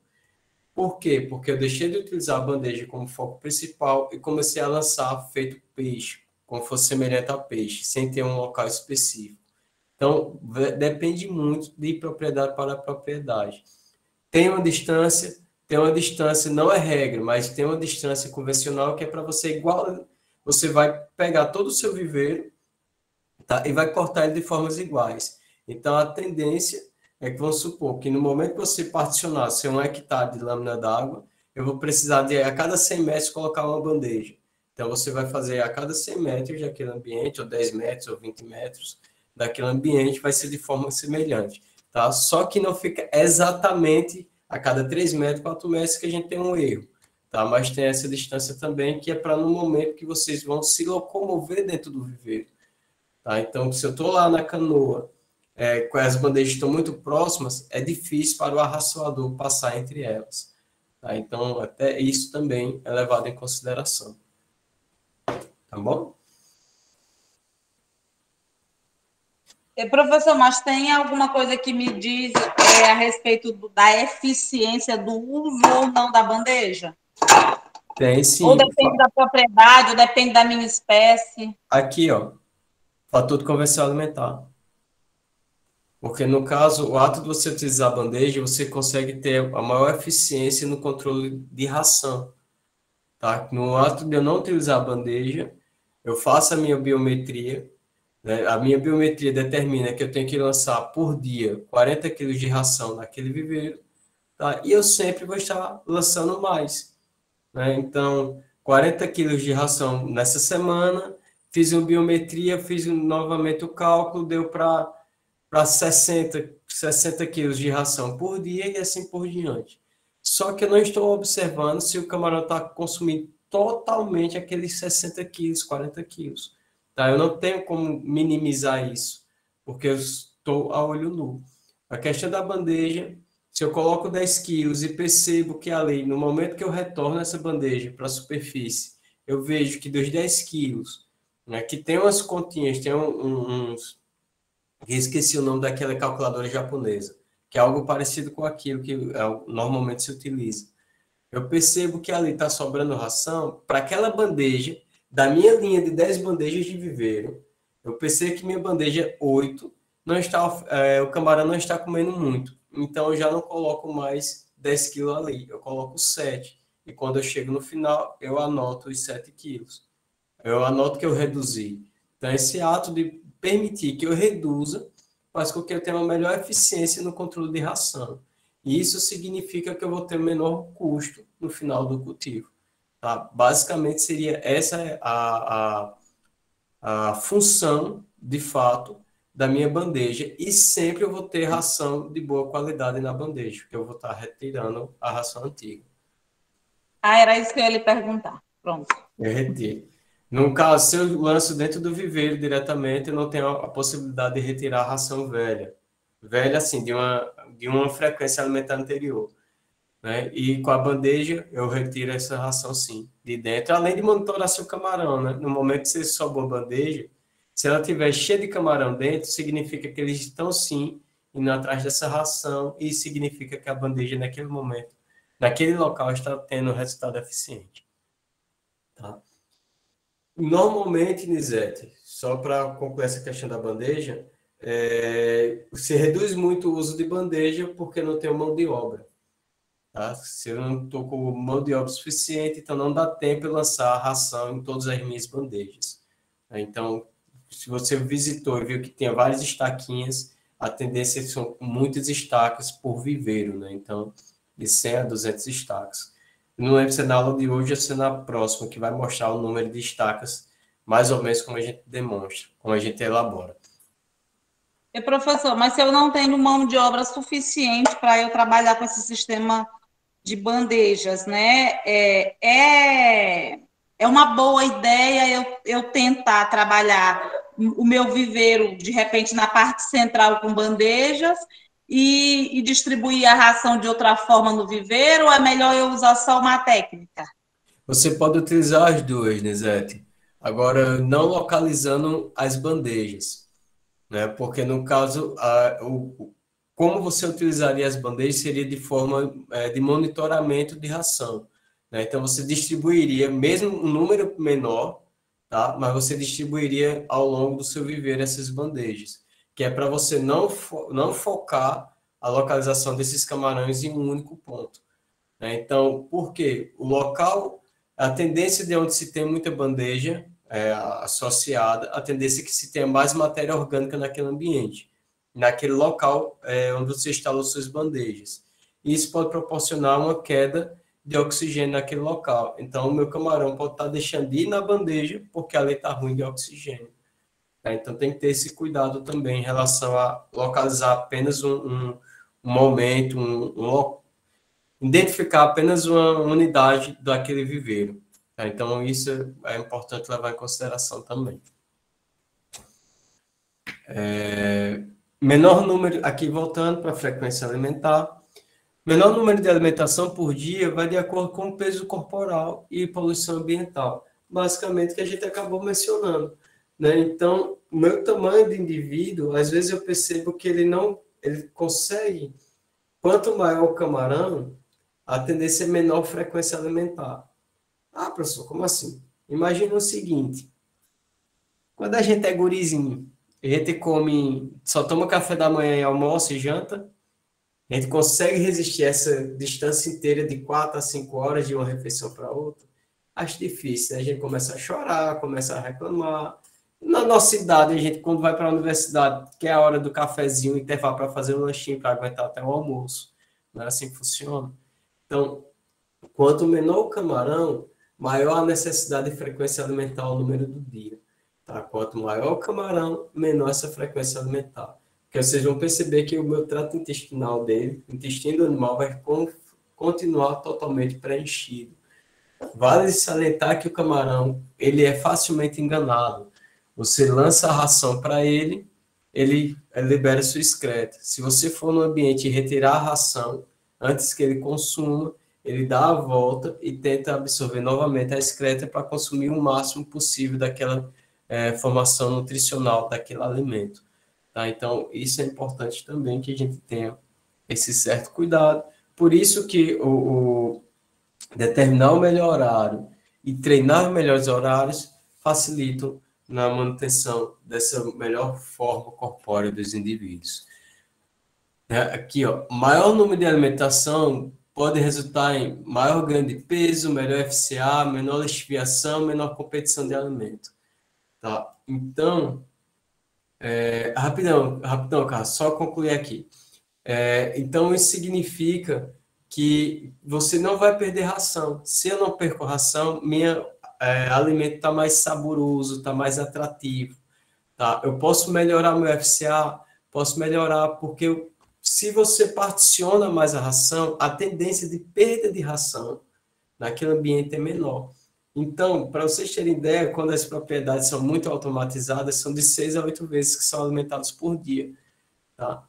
[SPEAKER 1] Por quê? Porque eu deixei de utilizar a bandeja como foco principal e comecei a lançar feito peixe, como fosse semelhante a peixe, sem ter um local específico. Então, depende muito de propriedade para propriedade. Tem uma distância, não é regra, mas tem uma distância convencional que é para você igual, você vai pegar todo o seu viveiro, tá? E vai cortar ele de formas iguais. Então, a tendência é que, vamos supor, que no momento que você particionar seu 1 hectare de lâmina d'água, eu vou precisar de, a cada 100 metros, colocar uma bandeja. Então, você vai fazer a cada 100 metros daquele ambiente, ou 10 metros, ou 20 metros daquele ambiente, vai ser de forma semelhante, tá? Só que não fica exatamente a cada 3 metros, 4 metros que a gente tem um erro, tá? Mas tem essa distância também, que é para no momento que vocês vão se locomover dentro do viveiro. Tá? Então, se eu estou lá na canoa, com as bandejas estão muito próximas, é difícil para o arraçoador passar entre elas. Tá? Então, até isso também é levado em consideração. Tá bom?
[SPEAKER 2] Professor, mas tem alguma coisa que me diz a respeito da eficiência do uso ou não da bandeja?
[SPEAKER 1] Tem
[SPEAKER 2] Ou
[SPEAKER 1] sim.
[SPEAKER 2] depende da propriedade, ou depende da minha espécie?
[SPEAKER 1] Aqui, ó, fator de conversão alimentar. Porque, no caso, o ato de você utilizar a bandeja, você consegue ter a maior eficiência no controle de ração. Tá? No ato de eu não utilizar a bandeja, eu faço a minha biometria, né? A minha biometria determina que eu tenho que lançar por dia 40 quilos de ração naquele viveiro, tá? E eu sempre vou estar lançando mais, né? Então, 40 quilos de ração nessa semana, fiz uma biometria, fiz novamente o cálculo, deu para 60 quilos de ração por dia e assim por diante. Só que eu não estou observando se o camarão está consumindo totalmente aqueles 60 quilos, 40 quilos. Tá? Eu não tenho como minimizar isso, porque eu estou a olho nu. A questão da bandeja, se eu coloco 10 quilos e percebo que ali, no momento que eu retorno essa bandeja para a superfície, eu vejo que dos 10 quilos, né, que tem umas continhas, tem uns... Esqueci o nome daquela calculadora japonesa, que é algo parecido com aquilo que normalmente se utiliza. Eu percebo que ali está sobrando ração para aquela bandeja, da minha linha de 10 bandejas de viveiro, eu percebo que minha bandeja 8, não está, o camarão não está comendo muito. Então, eu já não coloco mais 10 quilos ali, eu coloco 7. E quando eu chego no final, eu anoto os 7 quilos. Eu anoto que eu reduzi. Então, esse ato de permitir que eu reduza faz com que eu tenha uma melhor eficiência no controle de ração. E isso significa que eu vou ter menor custo no final do cultivo. Tá? Basicamente, seria essa a função, de fato, da minha bandeja. E sempre eu vou ter ração de boa qualidade na bandeja, porque eu vou estar retirando a ração antiga.
[SPEAKER 2] Ah, era isso que eu ia lhe perguntar. Pronto.
[SPEAKER 1] Eu retiro. No caso, se eu lanço dentro do viveiro diretamente, eu não tenho a possibilidade de retirar a ração velha. Velha, assim, de uma frequência alimentar anterior. Né? E com a bandeja, eu retiro essa ração, sim, de dentro. Além de monitorar seu camarão, né? No momento que você sobe uma bandeja, se ela estiver cheia de camarão dentro, significa que eles estão, sim, indo atrás dessa ração e significa que a bandeja, naquele momento, naquele local, está tendo um resultado eficiente. Tá? Normalmente, Nisete, só para concluir essa questão da bandeja, você reduz muito o uso de bandeja porque não tem mão de obra. Tá? Se eu não estou com mão de obra suficiente, então não dá tempo de lançar a ração em todas as minhas bandejas. Então, se você visitou e viu que tem várias estaquinhas, a tendência são muitas estacas por viveiro, né? Então, de 100 a 200 estacas. Não lembro se é na aula de hoje ou se é na próxima, que vai mostrar o número de estacas, mais ou menos como a gente demonstra, como a gente elabora.
[SPEAKER 2] Professor, mas se eu não tenho mão de obra suficiente para eu trabalhar com esse sistema de bandejas, né? É uma boa ideia eu tentar trabalhar o meu viveiro, de repente, na parte central com bandejas e distribuir a ração de outra forma no viveiro, ou é melhor eu usar só uma técnica?
[SPEAKER 1] Você pode utilizar as duas, Nisete. Agora, não localizando as bandejas, né? Porque, no caso, como você utilizaria as bandejas seria de forma de monitoramento de ração. Né? Então, você distribuiria, mesmo um número menor, tá? Mas você distribuiria ao longo do seu viver essas bandejas, que é para você não focar a localização desses camarões em um único ponto. Né? Então, por quê? O local, a tendência de onde se tem muita bandeja associada, a tendência é que se tenha mais matéria orgânica naquele ambiente, naquele local onde você instalou suas bandejas. E isso pode proporcionar uma queda de oxigênio naquele local. Então, o meu camarão pode estar deixando de ir na bandeja porque ali está ruim de oxigênio. Tá? Então, tem que ter esse cuidado também em relação a localizar apenas um momento, identificar apenas uma unidade daquele viveiro. Tá? Então, isso é importante levar em consideração também. Menor número, aqui voltando para a frequência alimentar, menor número de alimentação por dia vai de acordo com o peso corporal e poluição ambiental. Basicamente, que a gente acabou mencionando. Né? Então, o meu tamanho de indivíduo, às vezes eu percebo que ele consegue, quanto maior o camarão, a tendência é menor frequência alimentar. Ah, professor, como assim? Imagina o seguinte, quando a gente é gurizinho, a gente come, só toma café da manhã e almoça e janta, a gente consegue resistir essa distância inteira de 4 a 5 horas de uma refeição para outra? Acho difícil, né? A gente começa a chorar, começa a reclamar. Na nossa idade, a gente, quando vai para a universidade, quer a hora do cafezinho, intervalo para fazer um lanchinho, para aguentar até o almoço. Não é assim que funciona? Então, quanto menor o camarão, maior a necessidade de frequência alimentar ao número do dia. Tá? Quanto maior o camarão, menor essa frequência alimentar. Porque vocês vão perceber que o meu trato intestinal dele, o intestino do animal, vai continuar totalmente preenchido. Vale salientar que o camarão, ele é facilmente enganado. Você lança a ração para ele, ele libera sua excreta. Se você for no ambiente e retirar a ração antes que ele consuma, ele dá a volta e tenta absorver novamente a excreta para consumir o máximo possível daquela formação nutricional daquele alimento. Tá? Então, isso é importante também que a gente tenha esse certo cuidado. Por isso que determinar o melhor horário e treinar melhores horários facilitam na manutenção dessa melhor forma corpórea dos indivíduos. Aqui, ó, maior número de alimentação pode resultar em maior ganho de peso, melhor FCA, menor lixiviação, menor competição de alimento. Tá? Então, rapidão, Carlos, só concluir aqui. Então, isso significa que você não vai perder ração. Se eu não perco ração, meu alimento está mais saboroso, está mais atrativo. Tá? Eu posso melhorar meu FCA, posso melhorar, porque se você particiona mais a ração, a tendência de perda de ração naquele ambiente é menor. Então, para vocês terem ideia, quando as propriedades são muito automatizadas, são de 6 a 8 vezes que são alimentados por dia. Tá?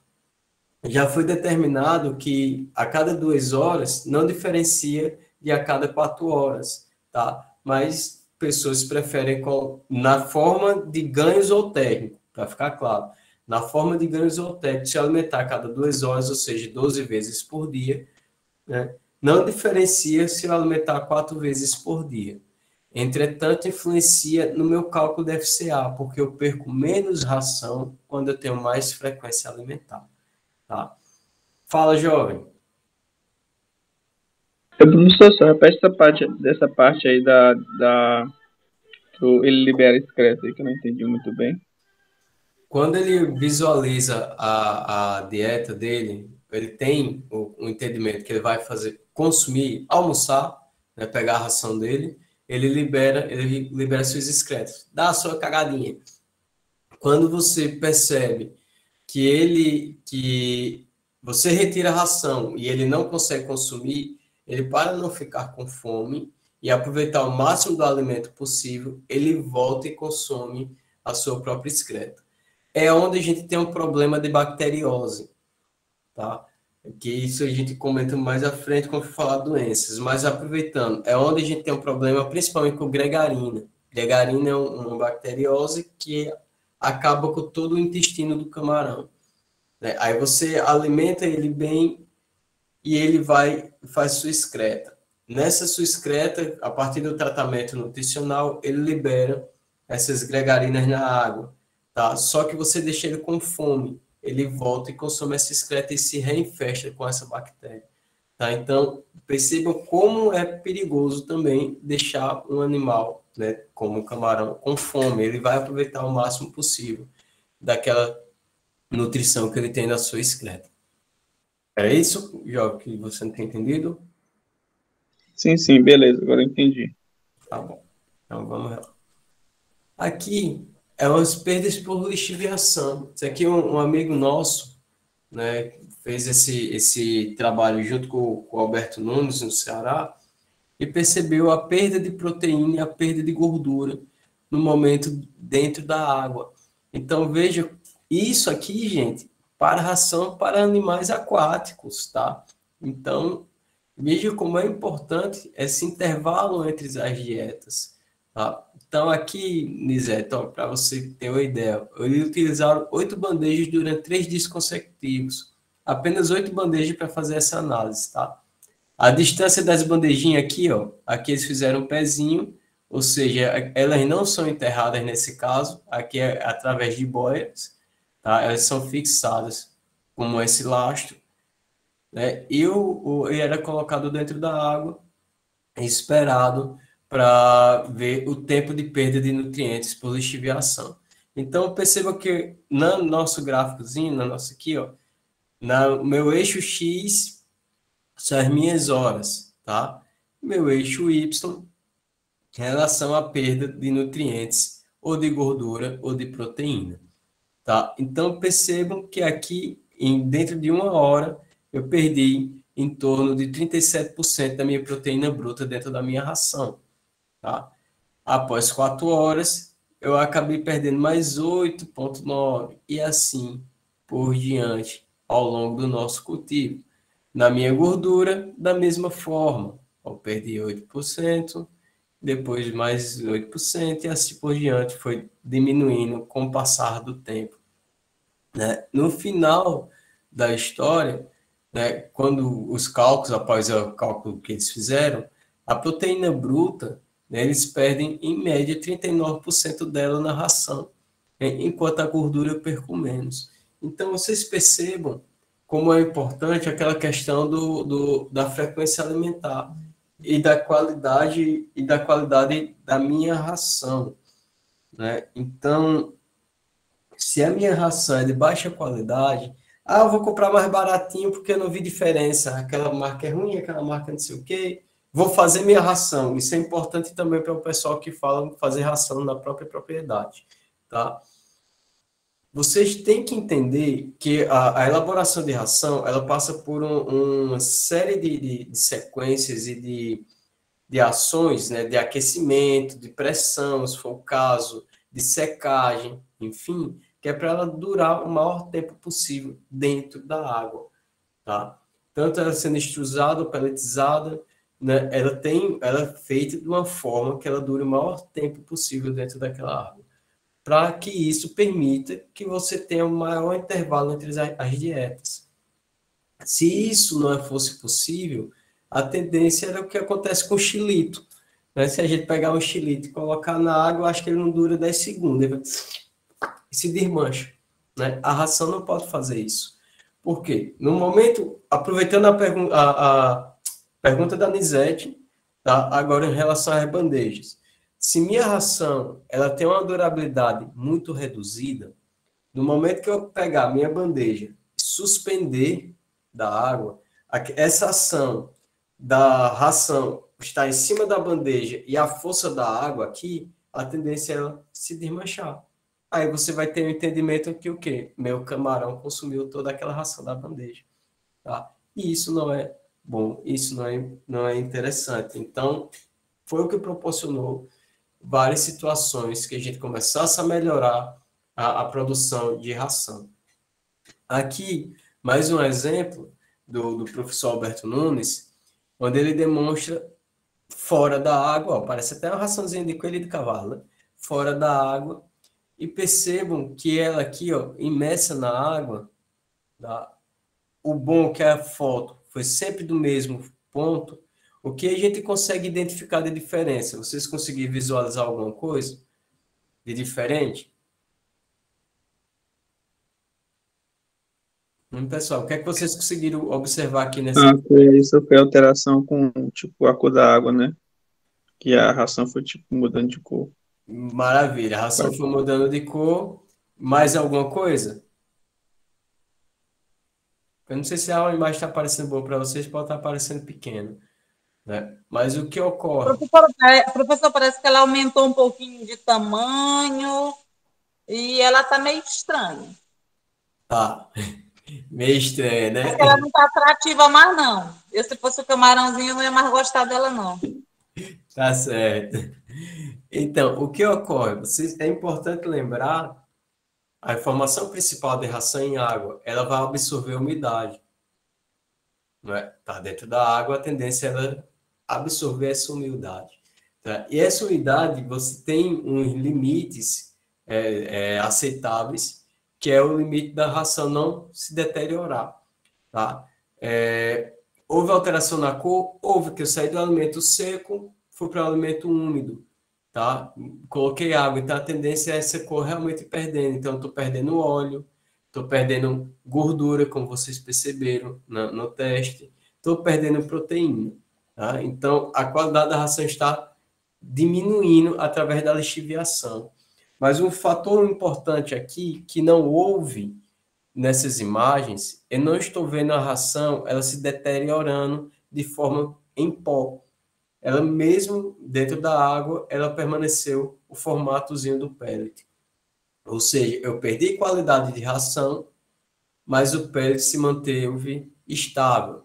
[SPEAKER 1] Já foi determinado que a cada 2 horas não diferencia de a cada 4 horas, tá? Mas pessoas preferem na forma de ganho zootécnico, para ficar claro. Na forma de ganho zootécnico, se alimentar a cada 2 horas, ou seja, 12 vezes por dia, né? Não diferencia se alimentar 4 vezes por dia. Entretanto, influencia no meu cálculo de FCA, porque eu perco menos ração quando eu tenho mais frequência alimentar. Tá? Fala, jovem.
[SPEAKER 3] Professor, só repete dessa parte aí ele libera excreto aí, que eu não entendi muito bem.
[SPEAKER 1] Quando ele visualiza a dieta dele, ele tem o entendimento que ele vai consumir, almoçar, né, pegar a ração dele, ele libera seus excretos, dá a sua cagadinha. Quando você percebe que você retira a ração e ele não consegue consumir, ele, para não ficar com fome e aproveitar o máximo do alimento possível, ele volta e consome a sua própria excreta. É onde a gente tem um problema de bacteriose, tá? Que isso a gente comenta mais à frente quando for falar doenças, mas aproveitando, é onde a gente tem um problema principalmente com gregarina. Gregarina é uma bacteriose que acaba com todo o intestino do camarão. Né? Aí você alimenta ele bem e ele faz sua excreta. Nessa sua excreta, a partir do tratamento nutricional, ele libera essas gregarinas na água. Tá? Só que você deixa ele com fome, ele volta e consome essa excreta e se reinfesta com essa bactéria. Tá? Então, percebam como é perigoso também deixar um animal, né, como o camarão, com fome. Ele vai aproveitar o máximo possível daquela nutrição que ele tem na sua excreta. É isso, Jovem, que você não tem entendido?
[SPEAKER 3] Sim, beleza, agora eu entendi.
[SPEAKER 1] Tá bom. Então, vamos lá. Aqui é umas perdas por lixiviação. Isso aqui é um amigo nosso, né, fez esse trabalho junto com o Alberto Nunes, no Ceará, e percebeu a perda de proteína e a perda de gordura no momento dentro da água. Então, veja, isso aqui, gente, para ração para animais aquáticos, tá? Então, veja como é importante esse intervalo entre as dietas, tá? Então, aqui, Niseto, para você ter uma ideia, eles utilizaram 8 bandejas durante 3 dias consecutivos. Apenas 8 bandejas para fazer essa análise, tá? A distância das bandejinhas aqui, ó, aqui eles fizeram um pezinho, ou seja, elas não são enterradas nesse caso, aqui é através de boias, tá? Elas são fixadas como esse lastro, né? E ele era colocado dentro da água, esperado para ver o tempo de perda de nutrientes por lixiviação. Então, perceba que no nosso gráficozinho, na nossa aqui, ó, no meu eixo X são as minhas horas, tá? Meu eixo Y em relação à perda de nutrientes, ou de gordura, ou de proteína. Tá? Então, percebam que aqui, dentro de 1 hora, eu perdi em torno de 37% da minha proteína bruta dentro da minha ração. Tá? Após 4 horas, eu acabei perdendo mais 8,9 e assim por diante ao longo do nosso cultivo. Na minha gordura, da mesma forma, eu perdi 8%, depois mais 8% e assim por diante, foi diminuindo com o passar do tempo. Né? No final da história, né, quando os cálculos, após o cálculo que eles fizeram, a proteína bruta, né, eles perdem, em média, 39% dela na ração, né, enquanto a gordura eu perco menos. Então, vocês percebam como é importante aquela questão da frequência alimentar e da qualidade da minha ração. Né? Então, se a minha ração é de baixa qualidade, eu vou comprar mais baratinho porque eu não vi diferença. Aquela marca é ruim, aquela marca não sei o quê. Vou fazer minha ração. Isso é importante também para o pessoal que fala fazer ração na própria propriedade. Tá? Vocês têm que entender que a elaboração de ração ela passa por uma série de sequências e de ações, né, de aquecimento, de pressão, se for o caso, de secagem, enfim, que é para ela durar o maior tempo possível dentro da água, tá? Tanto ela sendo extrusada ou pelletizada, né, ela é feita de uma forma que ela dure o maior tempo possível dentro daquela água, para que isso permita que você tenha um maior intervalo entre as dietas. Se isso não fosse possível, a tendência era o que acontece com o xilito. Né? Se a gente pegar um xilito e colocar na água, eu acho que ele não dura 10 segundos. Ele se desmancha. Né? A ração não pode fazer isso. Por quê? No momento, aproveitando a pergunta da Nisete, tá? Agora em relação às bandejas. Se minha ração ela tem uma durabilidade muito reduzida, no momento que eu pegar minha bandeja e suspender da água, essa ação da ração está em cima da bandeja e a força da água aqui, a tendência é ela se desmanchar. Aí você vai ter um entendimento que o quê? Meu camarão consumiu toda aquela ração da bandeja. Tá? E isso não é bom, isso não é interessante. Então, foi o que proporcionou várias situações que a gente começasse a melhorar a produção de ração. Aqui, mais um exemplo do professor Alberto Nunes, onde ele demonstra fora da água, ó, parece até uma raçãozinha de coelho de cavalo, né? Fora da água, e percebam que ela aqui, ó, imersa na água, tá? O bom que a foto foi sempre do mesmo ponto, o que a gente consegue identificar de diferença? Vocês conseguiram visualizar alguma coisa de diferente? Pessoal, o que é que vocês conseguiram observar aqui nessa...
[SPEAKER 3] Isso foi alteração com, tipo, a cor da água, né? Que a ração foi, tipo, mudando de cor.
[SPEAKER 1] Maravilha, a ração foi mudando de cor. Mais alguma coisa? Eu não sei se a imagem está aparecendo boa para vocês, pode estar aparecendo pequena. Né? Mas o que ocorre?
[SPEAKER 2] Professor, parece que ela aumentou um pouquinho de tamanho e ela está meio estranha.
[SPEAKER 1] Tá, meio estranha, né?
[SPEAKER 2] Porque ela não está atrativa mais, não. Eu, se fosse o camarãozinho, eu não ia mais gostar dela, não.
[SPEAKER 1] Tá certo. Então, o que ocorre? É importante lembrar, a informação principal de ração em água, ela vai absorver umidade. Não é? Tá dentro da água, a tendência é ela absorver essa umidade. Tá? E essa umidade, você tem uns limites aceitáveis, que é o limite da ração não se deteriorar. Tá? Houve alteração na cor? Houve, que eu saí do alimento seco, fui para o alimento úmido. Tá? Coloquei água, então a tendência é essa cor realmente perdendo. Então, estou perdendo óleo, estou perdendo gordura, como vocês perceberam no teste, estou perdendo proteína. Tá? Então, a qualidade da ração está diminuindo através da lixiviação. Mas um fator importante aqui, que não houve nessas imagens, eu não estou vendo a ração ela se deteriorando de forma em pó. ela mesmo dentro da água, ela permaneceu o formatozinho do pellet. Ou seja, eu perdi qualidade de ração, mas o pellet se manteve estável.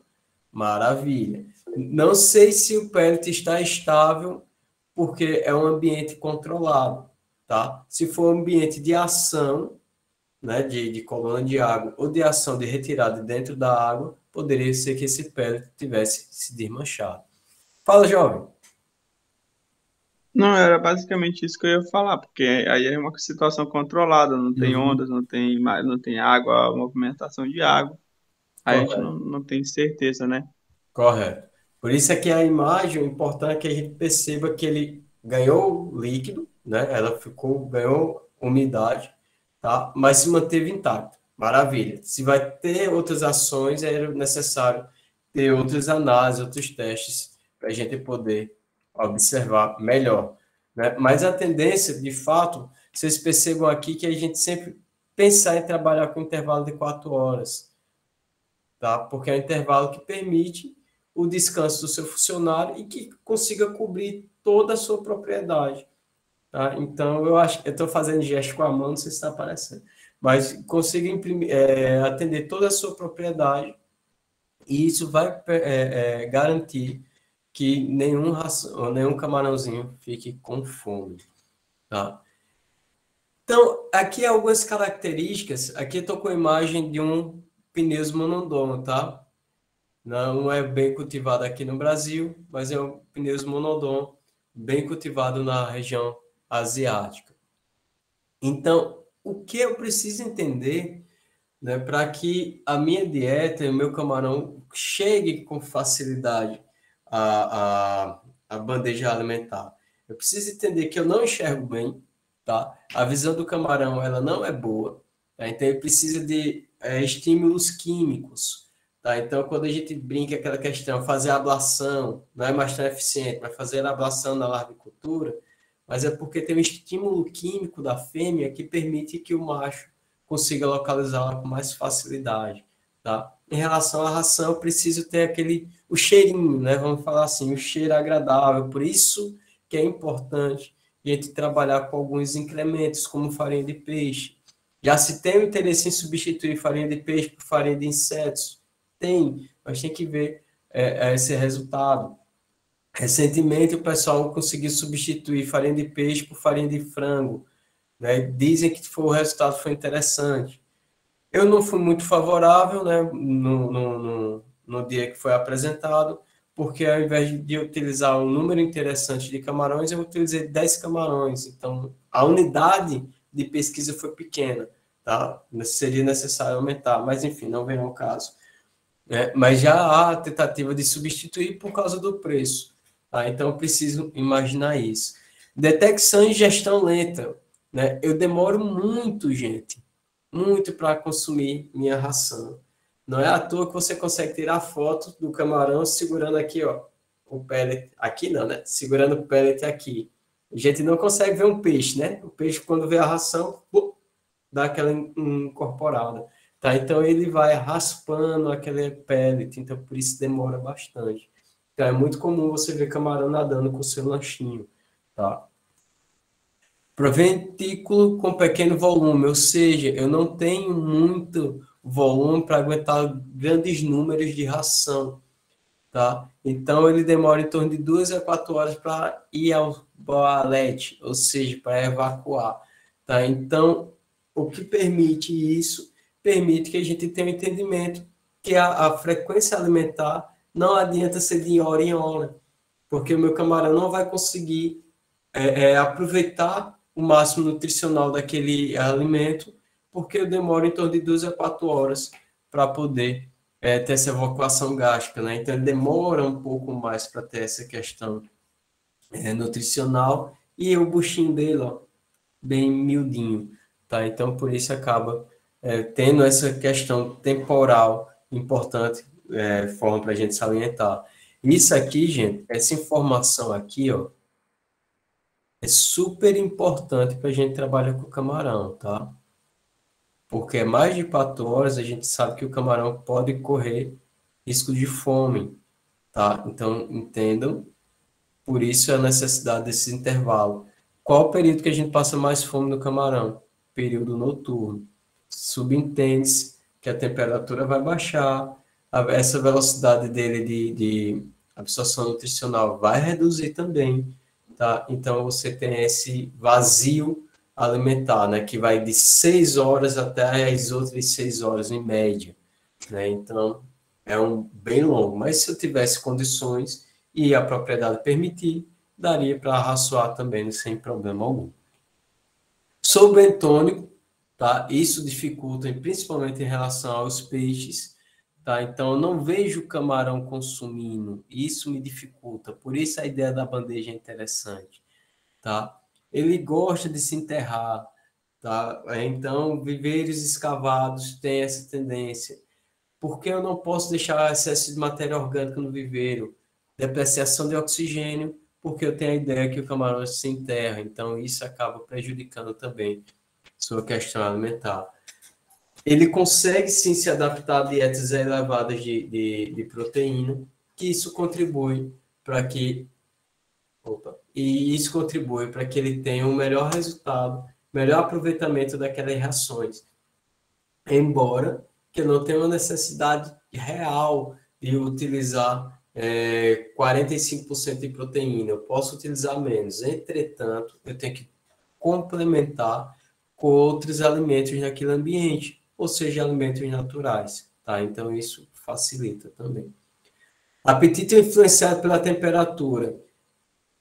[SPEAKER 1] Maravilha. Não sei se o pellet está estável porque é um ambiente controlado, tá? Se for um ambiente de ação, né, de coluna de água ou de ação de retirada dentro da água, poderia ser que esse pellet tivesse se desmanchado. Fala, jovem.
[SPEAKER 3] Não, era basicamente isso que eu ia falar, porque aí é uma situação controlada, não tem
[SPEAKER 1] Uhum.
[SPEAKER 3] ondas, não tem água, movimentação de água. Aí a gente
[SPEAKER 1] Correto.
[SPEAKER 3] não tem certeza, né?
[SPEAKER 1] Correto. Por isso é que a imagem, o importante é que a gente perceba que ele ganhou líquido, né? Ela ganhou umidade, tá? Mas se manteve intacto. Maravilha. Se vai ter outras ações, é necessário ter outras análises, outros testes, para a gente poder observar melhor, né? Mas a tendência, de fato, vocês percebam aqui que a gente sempre pensar em trabalhar com intervalo de 4 horas, tá? Porque é um intervalo que permite o descanso do seu funcionário e que consiga cobrir toda a sua propriedade, tá? Então, eu acho que eu estou fazendo gesto com a mão, não sei se está aparecendo, mas consiga atender toda a sua propriedade e isso vai garantir que nenhum camarãozinho fique com fome, tá? Então, aqui algumas características. Aqui eu estou com a imagem de um Pinus monodon, tá? Não é bem cultivado aqui no Brasil, mas é um Pinus monodon bem cultivado na região asiática. Então, o que eu preciso entender, né, para que a minha dieta e o meu camarão chegue com facilidade à bandeja alimentar? Eu preciso entender que eu não enxergo bem, tá? A visão do camarão, ela não é boa, tá? Então, ele precisa de estímulos químicos, tá? Então, quando a gente brinca aquela questão, fazer ablação, não é mais tão eficiente, mas fazer ablação na larvicultura, mas é porque tem um estímulo químico da fêmea que permite que o macho consiga localizá-la com mais facilidade, tá? Em relação à ração, eu preciso ter o cheirinho, né? Vamos falar assim, o cheiro agradável. Por isso que é importante a gente trabalhar com alguns incrementos, como farinha de peixe. Já se tem o interesse em substituir farinha de peixe por farinha de insetos? Tem, mas tem que ver esse resultado. Recentemente, o pessoal conseguiu substituir farinha de peixe por farinha de frango, né? Dizem que o resultado foi interessante. Eu não fui muito favorável, né, no dia que foi apresentado, porque ao invés de utilizar um número interessante de camarões, eu utilizei 10 camarões. Então, a unidade de pesquisa foi pequena, tá? Seria necessário aumentar, mas enfim, não vem ao caso. Mas já há a tentativa de substituir por causa do preço, tá? Então, eu preciso imaginar isso. Detecção e gestão lenta, né? Eu demoro muito, gente, muito para consumir minha ração. Não é à toa que você consegue tirar foto do camarão segurando aqui, ó, o pellet. Aqui não, né? Segurando o pellet aqui. A gente não consegue ver um peixe, né? O peixe, quando vê a ração, dá aquela incorporada. Tá? Então, ele vai raspando aquele pellet. Então, por isso demora bastante. Então, é muito comum você ver camarão nadando com o seu lanchinho. Tá? Proventículo com pequeno volume, ou seja, eu não tenho muito volume para aguentar grandes números de ração, tá? Então, ele demora em torno de 2 a 4 horas para ir ao balete, ou seja, para evacuar, tá? Então, o que permite isso? Permite que a gente tenha um entendimento que a frequência alimentar não adianta ser de hora em hora, porque o meu camarão não vai conseguir aproveitar o máximo nutricional daquele alimento, porque eu demoro em torno de 2 a 4 horas para poder ter essa evacuação gástrica, né? Então, ele demora um pouco mais para ter essa questão nutricional e o buchinho dele, ó, bem miudinho, tá? Então, por isso acaba tendo essa questão temporal importante, forma para a gente se alimentar. Isso aqui, gente, essa informação aqui, ó, é super importante para a gente trabalhar com camarão, tá? Porque mais de 4 horas a gente sabe que o camarão pode correr risco de fome, tá? Então, entendam Por isso a necessidade desse intervalo. Qual o período que a gente passa mais fome no camarão? Período noturno. Subentende-se que a temperatura vai baixar, essa velocidade dele de absorção nutricional vai reduzir também, tá? Então, você tem esse vazio alimentar, né? Que vai de 6 horas até as outras 6 horas, em média, né? Então, é bem longo. Mas se eu tivesse condições e a propriedade permitir, daria para arraçoar também sem problema algum. Sou bentônico, tá? Isso dificulta, principalmente em relação aos peixes, tá? Então, eu não vejo o camarão consumindo, isso me dificulta, por isso a ideia da bandeja é interessante, tá? Ele gosta de se enterrar, tá? Então, viveiros escavados têm essa tendência. Por que eu não posso deixar excesso de matéria orgânica no viveiro? Depreciação de oxigênio, porque eu tenho a ideia que o camarão se enterra, então isso acaba prejudicando também sua questão alimentar. Ele consegue sim se adaptar a dietas elevadas de proteína, que isso contribui para que ele tenha um melhor resultado, melhor aproveitamento daquelas rações. Embora que eu não tenha uma necessidade real de utilizar 45% de proteína, eu posso utilizar menos. Entretanto, eu tenho que complementar com outros alimentos naquele ambiente, ou seja, alimentos naturais, tá? Então, isso facilita também. Apetite é influenciado pela temperatura.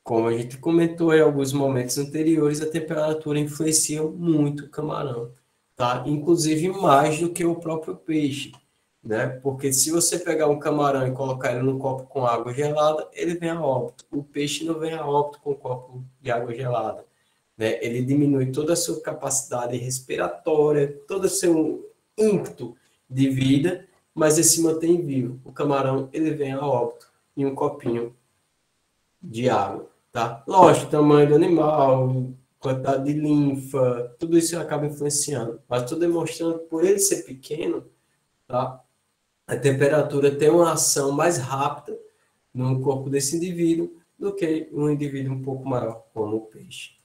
[SPEAKER 1] Como a gente comentou em alguns momentos anteriores, a temperatura influencia muito o camarão, tá? Inclusive mais do que o próprio peixe, né? Porque se você pegar um camarão e colocar ele num copo com água gelada, ele vem a óbito. O peixe não vem a óbito com um copo de água gelada, né? Ele diminui toda a sua capacidade respiratória, todo o seu ímpeto de vida, mas ele se mantém vivo. O camarão, ele vem a óbito em um copinho de água, tá? Lógico, tamanho do animal, quantidade de linfa, tudo isso acaba influenciando. Mas estou demonstrando que por ele ser pequeno, tá? A temperatura tem uma ação mais rápida no corpo desse indivíduo do que um indivíduo um pouco maior, como o peixe.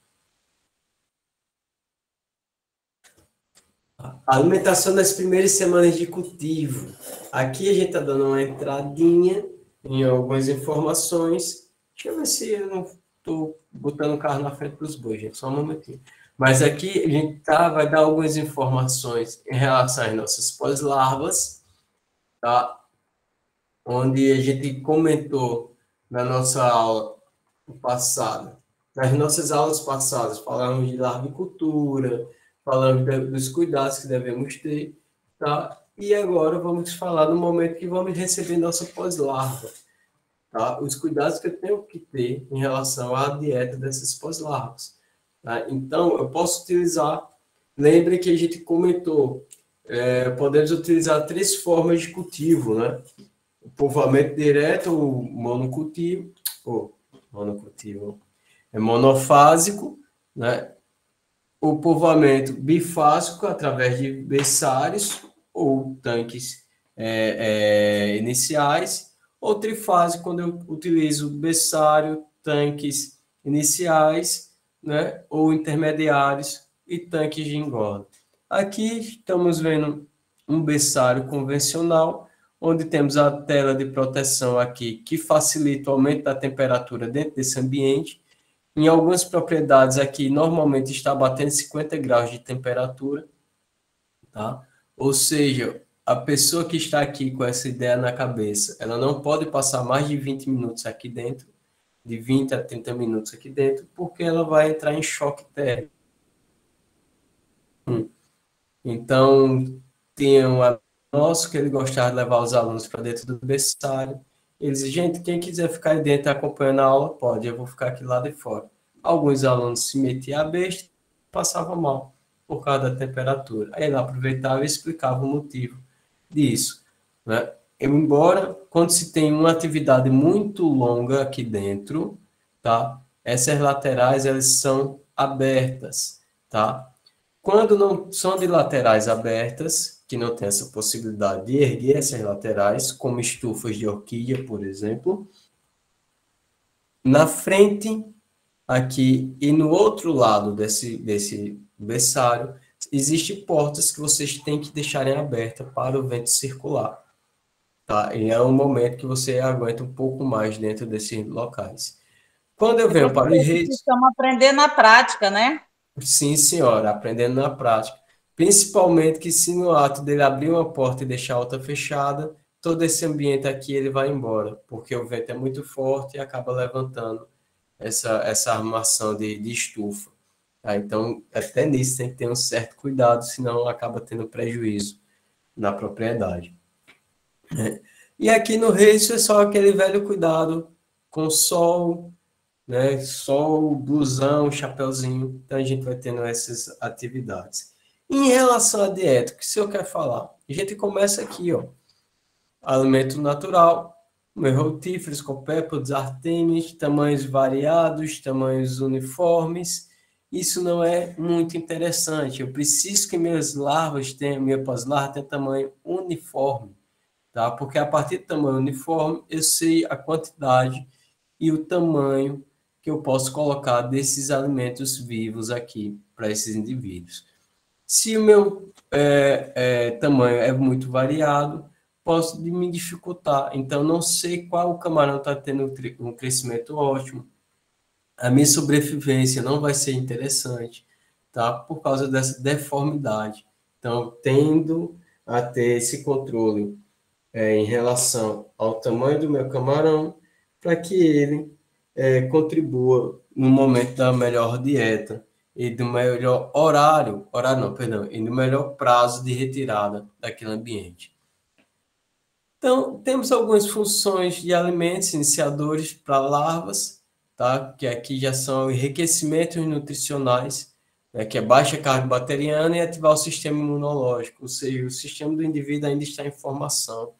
[SPEAKER 1] A alimentação das primeiras semanas de cultivo. Aqui a gente está dando uma entradinha em algumas informações. Deixa eu ver se eu não estou botando o carro na frente dos bois, gente, só um momentinho. Mas aqui a gente vai dar algumas informações em relação às nossas pós-larvas, tá? Onde a gente comentou na nossa aula passada. Nas nossas aulas passadas, falamos de larvicultura, falamos dos cuidados que devemos ter, tá? E agora vamos falar no momento que vamos receber nossa pós-larva, tá? Os cuidados que eu tenho que ter em relação à dieta dessas pós-larvas, tá? Então, eu posso utilizar, lembre que a gente comentou, podemos utilizar 3 formas de cultivo, né? O povoamento direto, o monocultivo, é monofásico, né? O povoamento bifásico, através de berçários ou tanques iniciais, ou trifásico, quando eu utilizo berçário, tanques iniciais, né? Ou intermediários e tanques de engorda. Aqui estamos vendo um berçário convencional, onde temos a tela de proteção aqui, que facilita o aumento da temperatura dentro desse ambiente. Em algumas propriedades aqui, normalmente está batendo 50 graus de temperatura, tá? Ou seja, a pessoa que está aqui com essa ideia na cabeça, ela não pode passar mais de 20 minutos aqui dentro, de 20 a 30 minutos aqui dentro, porque ela vai entrar em choque térmico. Então, tinha um nosso que ele gostava de levar os alunos para dentro do berçário. Eles diziam, gente, quem quiser ficar aí dentro acompanhando a aula, pode, eu vou ficar aqui lá de fora. Alguns alunos se metiam a besta e passavam mal por causa da temperatura. Aí ele aproveitava e explicava o motivo disso, né? Embora, quando se tem uma atividade muito longa aqui dentro, tá? Essas laterais, elas são abertas, tá? Quando não são de laterais abertas, que não tem essa possibilidade de erguer essas laterais, como estufas de orquídea, por exemplo, Na frente, aqui, e no outro lado desse berçário, existem portas que vocês têm que deixarem abertas para o vento circular. Tá? E é um momento que você aguenta um pouco mais dentro desses locais. Quando eu venho para o enredo...
[SPEAKER 2] Estamos aprendendo na prática, né?
[SPEAKER 1] Sim, senhora, aprendendo na prática. Principalmente que se no ato dele abrir uma porta e deixar a outra fechada, todo esse ambiente aqui ele vai embora, porque o vento é muito forte e acaba levantando essa armação de estufa. Tá? Então, até nisso tem que ter um certo cuidado, senão acaba tendo prejuízo na propriedade. E aqui no Reis é só aquele velho cuidado com sol, né? Sol, blusão, chapeuzinho. Então a gente vai tendo essas atividades. Em relação à dieta, o que o senhor quer falar? A gente começa aqui, ó. Alimento natural, rotíferos, copépodes, artêmios, tamanhos variados, tamanhos uniformes. Isso não é muito interessante. Eu preciso que minhas larvas tenham, minha pós-larva tenha tamanho uniforme, tá? Porque a partir do tamanho uniforme, eu sei a quantidade e o tamanho que eu posso colocar desses alimentos vivos aqui para esses indivíduos. Se o meu tamanho é muito variado, posso me dificultar. Então, não sei qual camarão está tendo um crescimento ótimo. A minha sobrevivência não vai ser interessante, tá? Por causa dessa deformidade. Então, tendo a ter esse controle em relação ao tamanho do meu camarão, para que ele contribua no momento da melhor dieta e do melhor horário não, perdão, e do melhor prazo de retirada daquele ambiente. Então, temos algumas funções de alimentos iniciadores para larvas, tá? Que aqui já são enriquecimentos nutricionais, né? Que é baixa carga bacteriana e ativar o sistema imunológico, ou seja, o sistema do indivíduo ainda está em formação.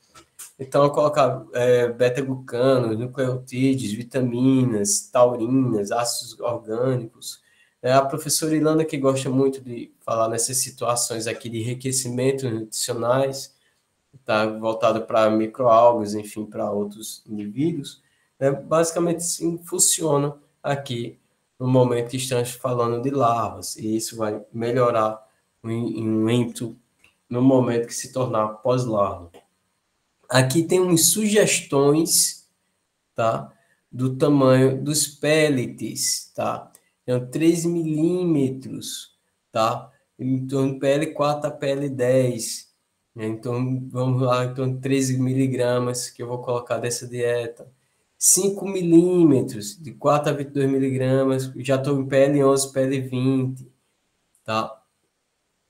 [SPEAKER 1] Então, eu colocar beta-glucanos, nucleotídeos, vitaminas, taurinas, ácidos orgânicos. A professora Ilana, que gosta muito de falar nessas situações aqui de enriquecimentos nutricionais, tá voltado para microalgas, enfim, para outros indivíduos, basicamente sim, funciona aqui no momento que estamos falando de larvas, e isso vai melhorar o êxito no momento que se tornar pós-larva. Aqui tem umas sugestões, tá? Do tamanho dos pellets, tá? Então, 3 milímetros, tá? Em torno de PL4 a PL10. Então, vamos lá, então 13 miligramas que eu vou colocar dessa dieta. 5 milímetros, de 4 a 22 miligramas, já estou em PL11, PL20, tá?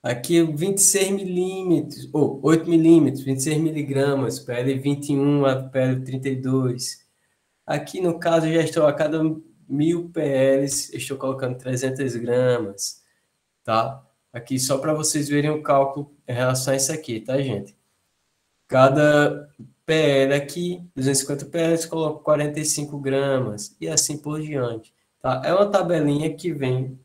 [SPEAKER 1] Aqui 26 milímetros, ou 8 milímetros, 26 miligramas, PL21 a PL32. Aqui, no caso, já estou a cada 1.000 PLs, estou colocando 300 gramas, tá? Aqui, só para vocês verem o cálculo em relação a isso aqui, tá, gente? Cada PL aqui, 250 PLs, coloco 45 gramas, e assim por diante, tá? É uma tabelinha que vem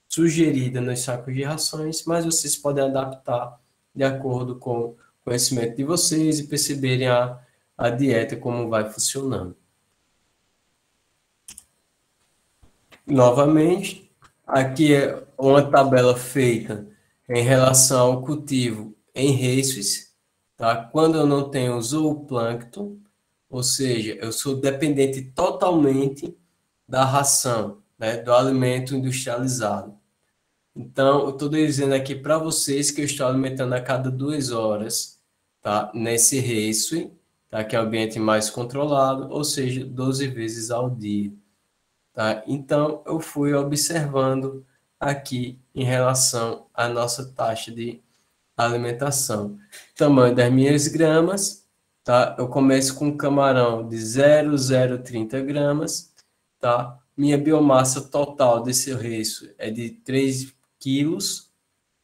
[SPEAKER 1] sugerida nos sacos de rações, mas vocês podem adaptar de acordo com o conhecimento de vocês e perceberem a dieta como vai funcionando. Novamente, aqui é uma tabela feita em relação ao cultivo em reixos, tá? Quando eu não tenho zooplâncton, ou seja, eu sou dependente totalmente da ração, né, do alimento industrializado. Então, eu estou dizendo aqui para vocês que eu estou alimentando a cada 2 horas, tá? Nesse race, tá? Que é um ambiente mais controlado, ou seja, 12 vezes ao dia, tá? Então, eu fui observando aqui em relação à nossa taxa de alimentação. Tamanho das minhas gramas, tá? Eu começo com um camarão de 0,030 gramas, tá? Minha biomassa total desse race é de 3 quilos.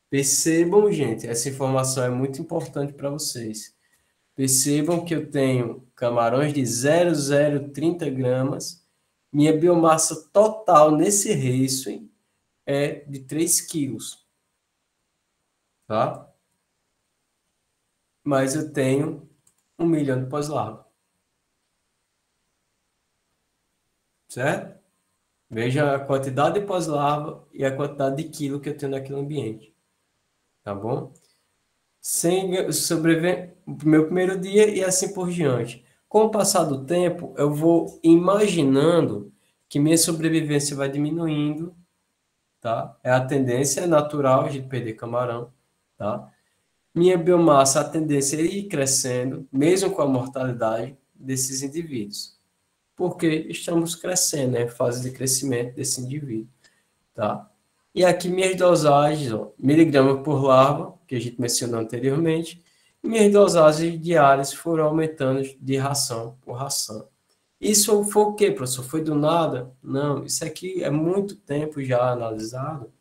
[SPEAKER 1] Percebam, gente, essa informação é muito importante para vocês. Percebam que eu tenho camarões de 0,030 gramas. Minha biomassa total nesse race é de 3 quilos. Tá? Mas eu tenho 1 milhão de pós-larva. certo? Veja a quantidade de pós-larva e a quantidade de quilo que eu tenho naquele ambiente, tá bom? Sem sobreviver no meu primeiro dia e assim por diante. Com o passar do tempo, eu vou imaginando que minha sobrevivência vai diminuindo, tá? É a tendência natural de perder camarão, tá? Minha biomassa, a tendência é ir crescendo, mesmo com a mortalidade desses indivíduos, porque estamos crescendo, né? Fase de crescimento desse indivíduo, tá? E aqui minhas dosagens, ó, miligramas por larva, que a gente mencionou anteriormente, e minhas dosagens diárias foram aumentando de ração por ração. Isso foi o quê, professor? Foi do nada? Não, isso aqui é muito tempo já analisado,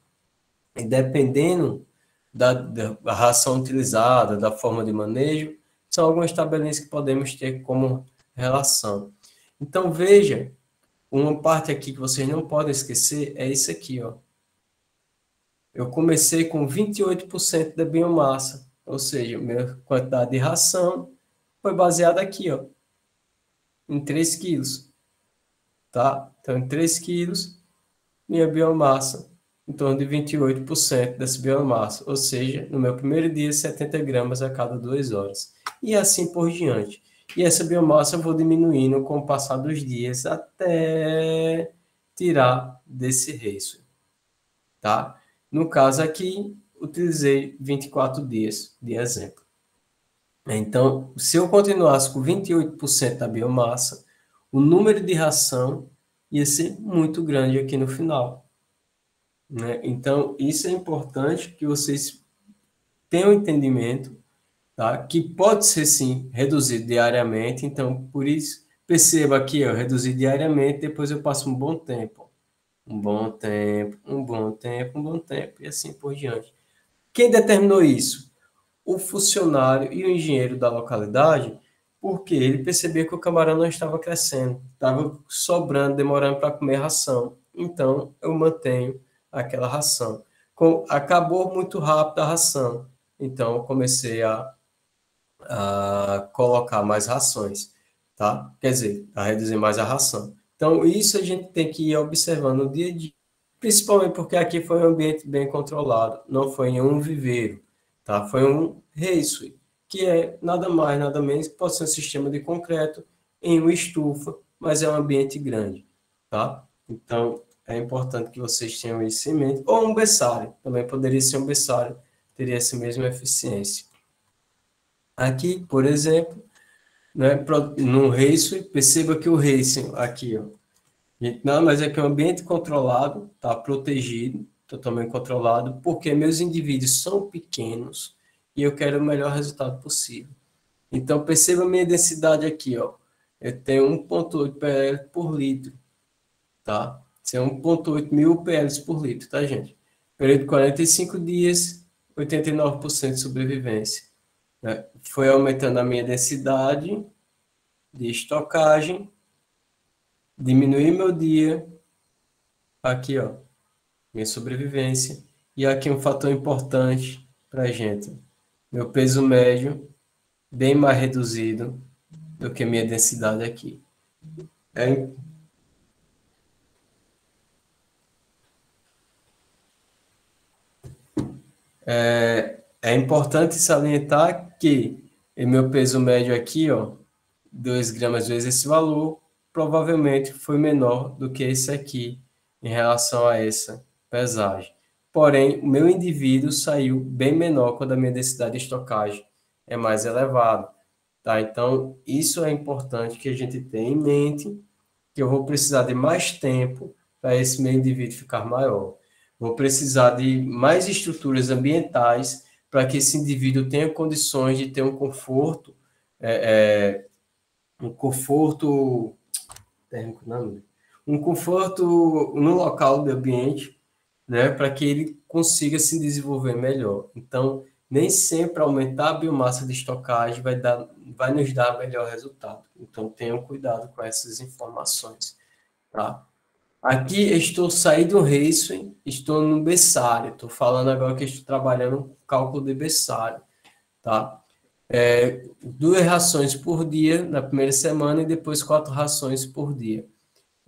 [SPEAKER 1] e dependendo da ração utilizada, da forma de manejo, são algumas tabelinhas que podemos ter como relação. Então, veja, uma parte aqui que vocês não podem esquecer é isso aqui, ó. Eu comecei com 28% da biomassa, ou seja, minha quantidade de ração foi baseada aqui, ó, em 3 quilos, tá? Então, em 3 quilos, minha biomassa, em torno de 28% dessa biomassa, ou seja, no meu primeiro dia, 70 gramas a cada 2 horas. E assim por diante. E essa biomassa eu vou diminuindo com o passar dos dias até tirar desse ratio, tá? No caso aqui, utilizei 24 dias de exemplo. Então, se eu continuasse com 28% da biomassa, o número de ração ia ser muito grande aqui no final, né? Então, isso é importante que vocês tenham entendimento, tá? Que pode ser, sim, reduzido diariamente. Então, por isso, perceba aqui, eu reduzi diariamente, depois eu passo um bom tempo. Um bom tempo, um bom tempo, um bom tempo, e assim por diante. Quem determinou isso? O funcionário e o engenheiro da localidade, porque ele percebeu que o camarão não estava crescendo, estava sobrando, demorando para comer ração. Então, eu mantenho aquela ração. Acabou muito rápido a ração, então eu comecei a colocar mais rações, tá? Quer dizer, a reduzir mais a ração. Então, isso a gente tem que ir observando no dia a dia, principalmente porque aqui foi um ambiente bem controlado, não foi em um viveiro, tá? Foi um raceway, que é nada mais, nada menos que pode ser um sistema de concreto em uma estufa, mas é um ambiente grande, tá? Então, é importante que vocês tenham isso em mente. Ou um berçário, também poderia ser um berçário, teria essa mesma eficiência. Aqui, por exemplo, né, no racing, perceba que o racing aqui, ó, não, mas é que o ambiente controlado está protegido, totalmente controlado, porque meus indivíduos são pequenos e eu quero o melhor resultado possível. Então, perceba a minha densidade aqui, ó. Eu tenho 1,8 PL por litro, tá? Isso é 1,8 mil PL por litro, tá, gente? Período de 45 dias, 89% de sobrevivência, né? Foi aumentando a minha densidade de estocagem, diminuir meu dia, aqui, ó, minha sobrevivência, e aqui um fator importante para a gente, meu peso médio, bem mais reduzido do que minha densidade aqui. É importante salientar que o meu peso médio aqui, ó, 2 gramas vezes esse valor, provavelmente foi menor do que esse aqui, em relação a essa pesagem. Porém, o meu indivíduo saiu bem menor quando a minha densidade de estocagem é mais elevada, tá? Então, isso é importante que a gente tenha em mente, que eu vou precisar de mais tempo para esse meu indivíduo ficar maior. Vou precisar de mais estruturas ambientais para que esse indivíduo tenha condições de ter um conforto, um conforto térmico, não, um conforto no local do ambiente, né, para que ele consiga se desenvolver melhor. Então, nem sempre aumentar a biomassa de estocagem vai nos dar melhor resultado. Então, tenham cuidado com essas informações, tá? Aqui estou saindo do racing, estou no berçário. Estou falando agora que estou trabalhando no cálculo de berçário, tá? 2 rações por dia na primeira semana e depois 4 rações por dia.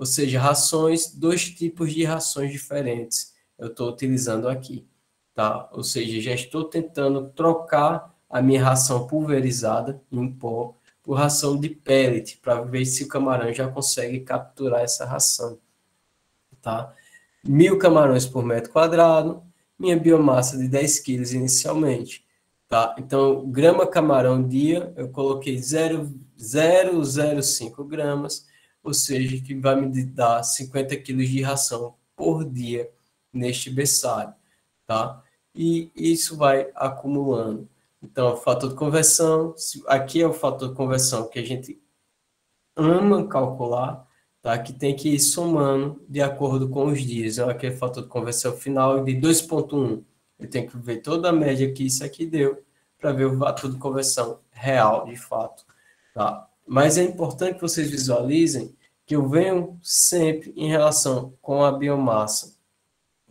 [SPEAKER 1] ou seja, rações, 2 tipos de rações diferentes eu estou utilizando aqui, tá? Ou seja, já estou tentando trocar a minha ração pulverizada em pó por ração de pellet, para ver se o camarão já consegue capturar essa ração, tá? 1.000 camarões por metro quadrado, minha biomassa de 10 quilos inicialmente, tá? Então, grama camarão dia, eu coloquei 0,005 gramas, ou seja, que vai me dar 50 quilos de ração por dia neste berçário, tá? E isso vai acumulando. Então, o fator de conversão, aqui é o fator de conversão que a gente ama calcular, tá? Que tem que ir somando de acordo com os dias. Então, aqui é o fator de conversão final de 2,1. Eu tenho que ver toda a média que isso aqui deu para ver o fator de conversão real, de fato, tá? Mas é importante que vocês visualizem que eu venho sempre em relação com a biomassa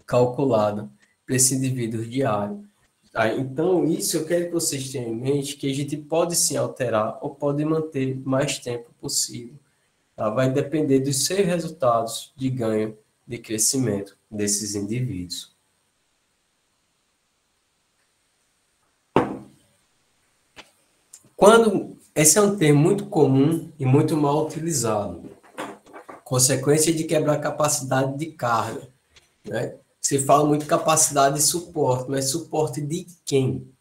[SPEAKER 1] calculada para esse indivíduo diário. Tá? Então, isso eu quero que vocês tenham em mente, que a gente pode sim alterar ou pode manter mais tempo possível. Tá? Vai depender dos seus resultados de ganho de crescimento desses indivíduos. Esse é um termo muito comum e muito mal utilizado. Consequência de quebrar a capacidade de carga, né? Você fala muito capacidade de suporte, mas suporte de quem?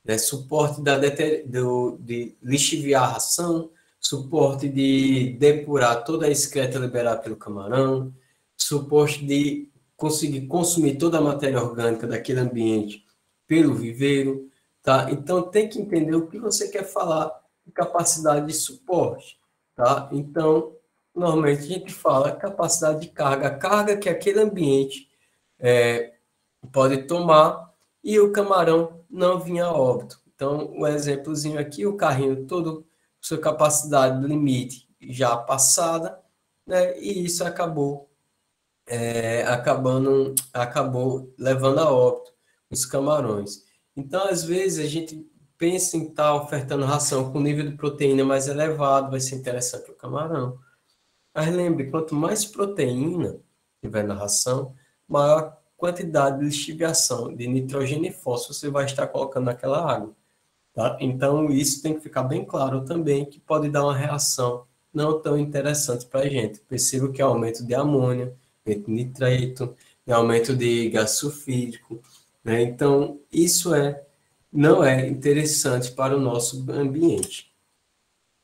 [SPEAKER 1] Né? Suporte de lixiviar a ração, suporte de depurar toda a excreta liberada pelo camarão, suporte de conseguir consumir toda a matéria orgânica daquele ambiente pelo viveiro, tá? Então, tem que entender o que você quer falar de capacidade de suporte, tá? Então, normalmente a gente fala capacidade de carga, a carga que aquele ambiente pode tomar e o camarão não vinha a óbito. Então, um exemplozinho aqui, o carrinho todo, sua capacidade limite já passada, né? E isso acabou levando a óbito os camarões. Então, às vezes, a gente pensa em estar ofertando ração com nível de proteína mais elevado, vai ser interessante para o camarão. Mas lembre, quanto mais proteína tiver na ração, maior quantidade de lixiviação de nitrogênio e fósforo você vai estar colocando naquela água. Tá? Então, isso tem que ficar bem claro também, que pode dar uma reação não tão interessante para a gente. Perceba que é aumento de amônia, aumento de nitrato, aumento de gás sulfídrico, né? Então, isso não é interessante para o nosso ambiente.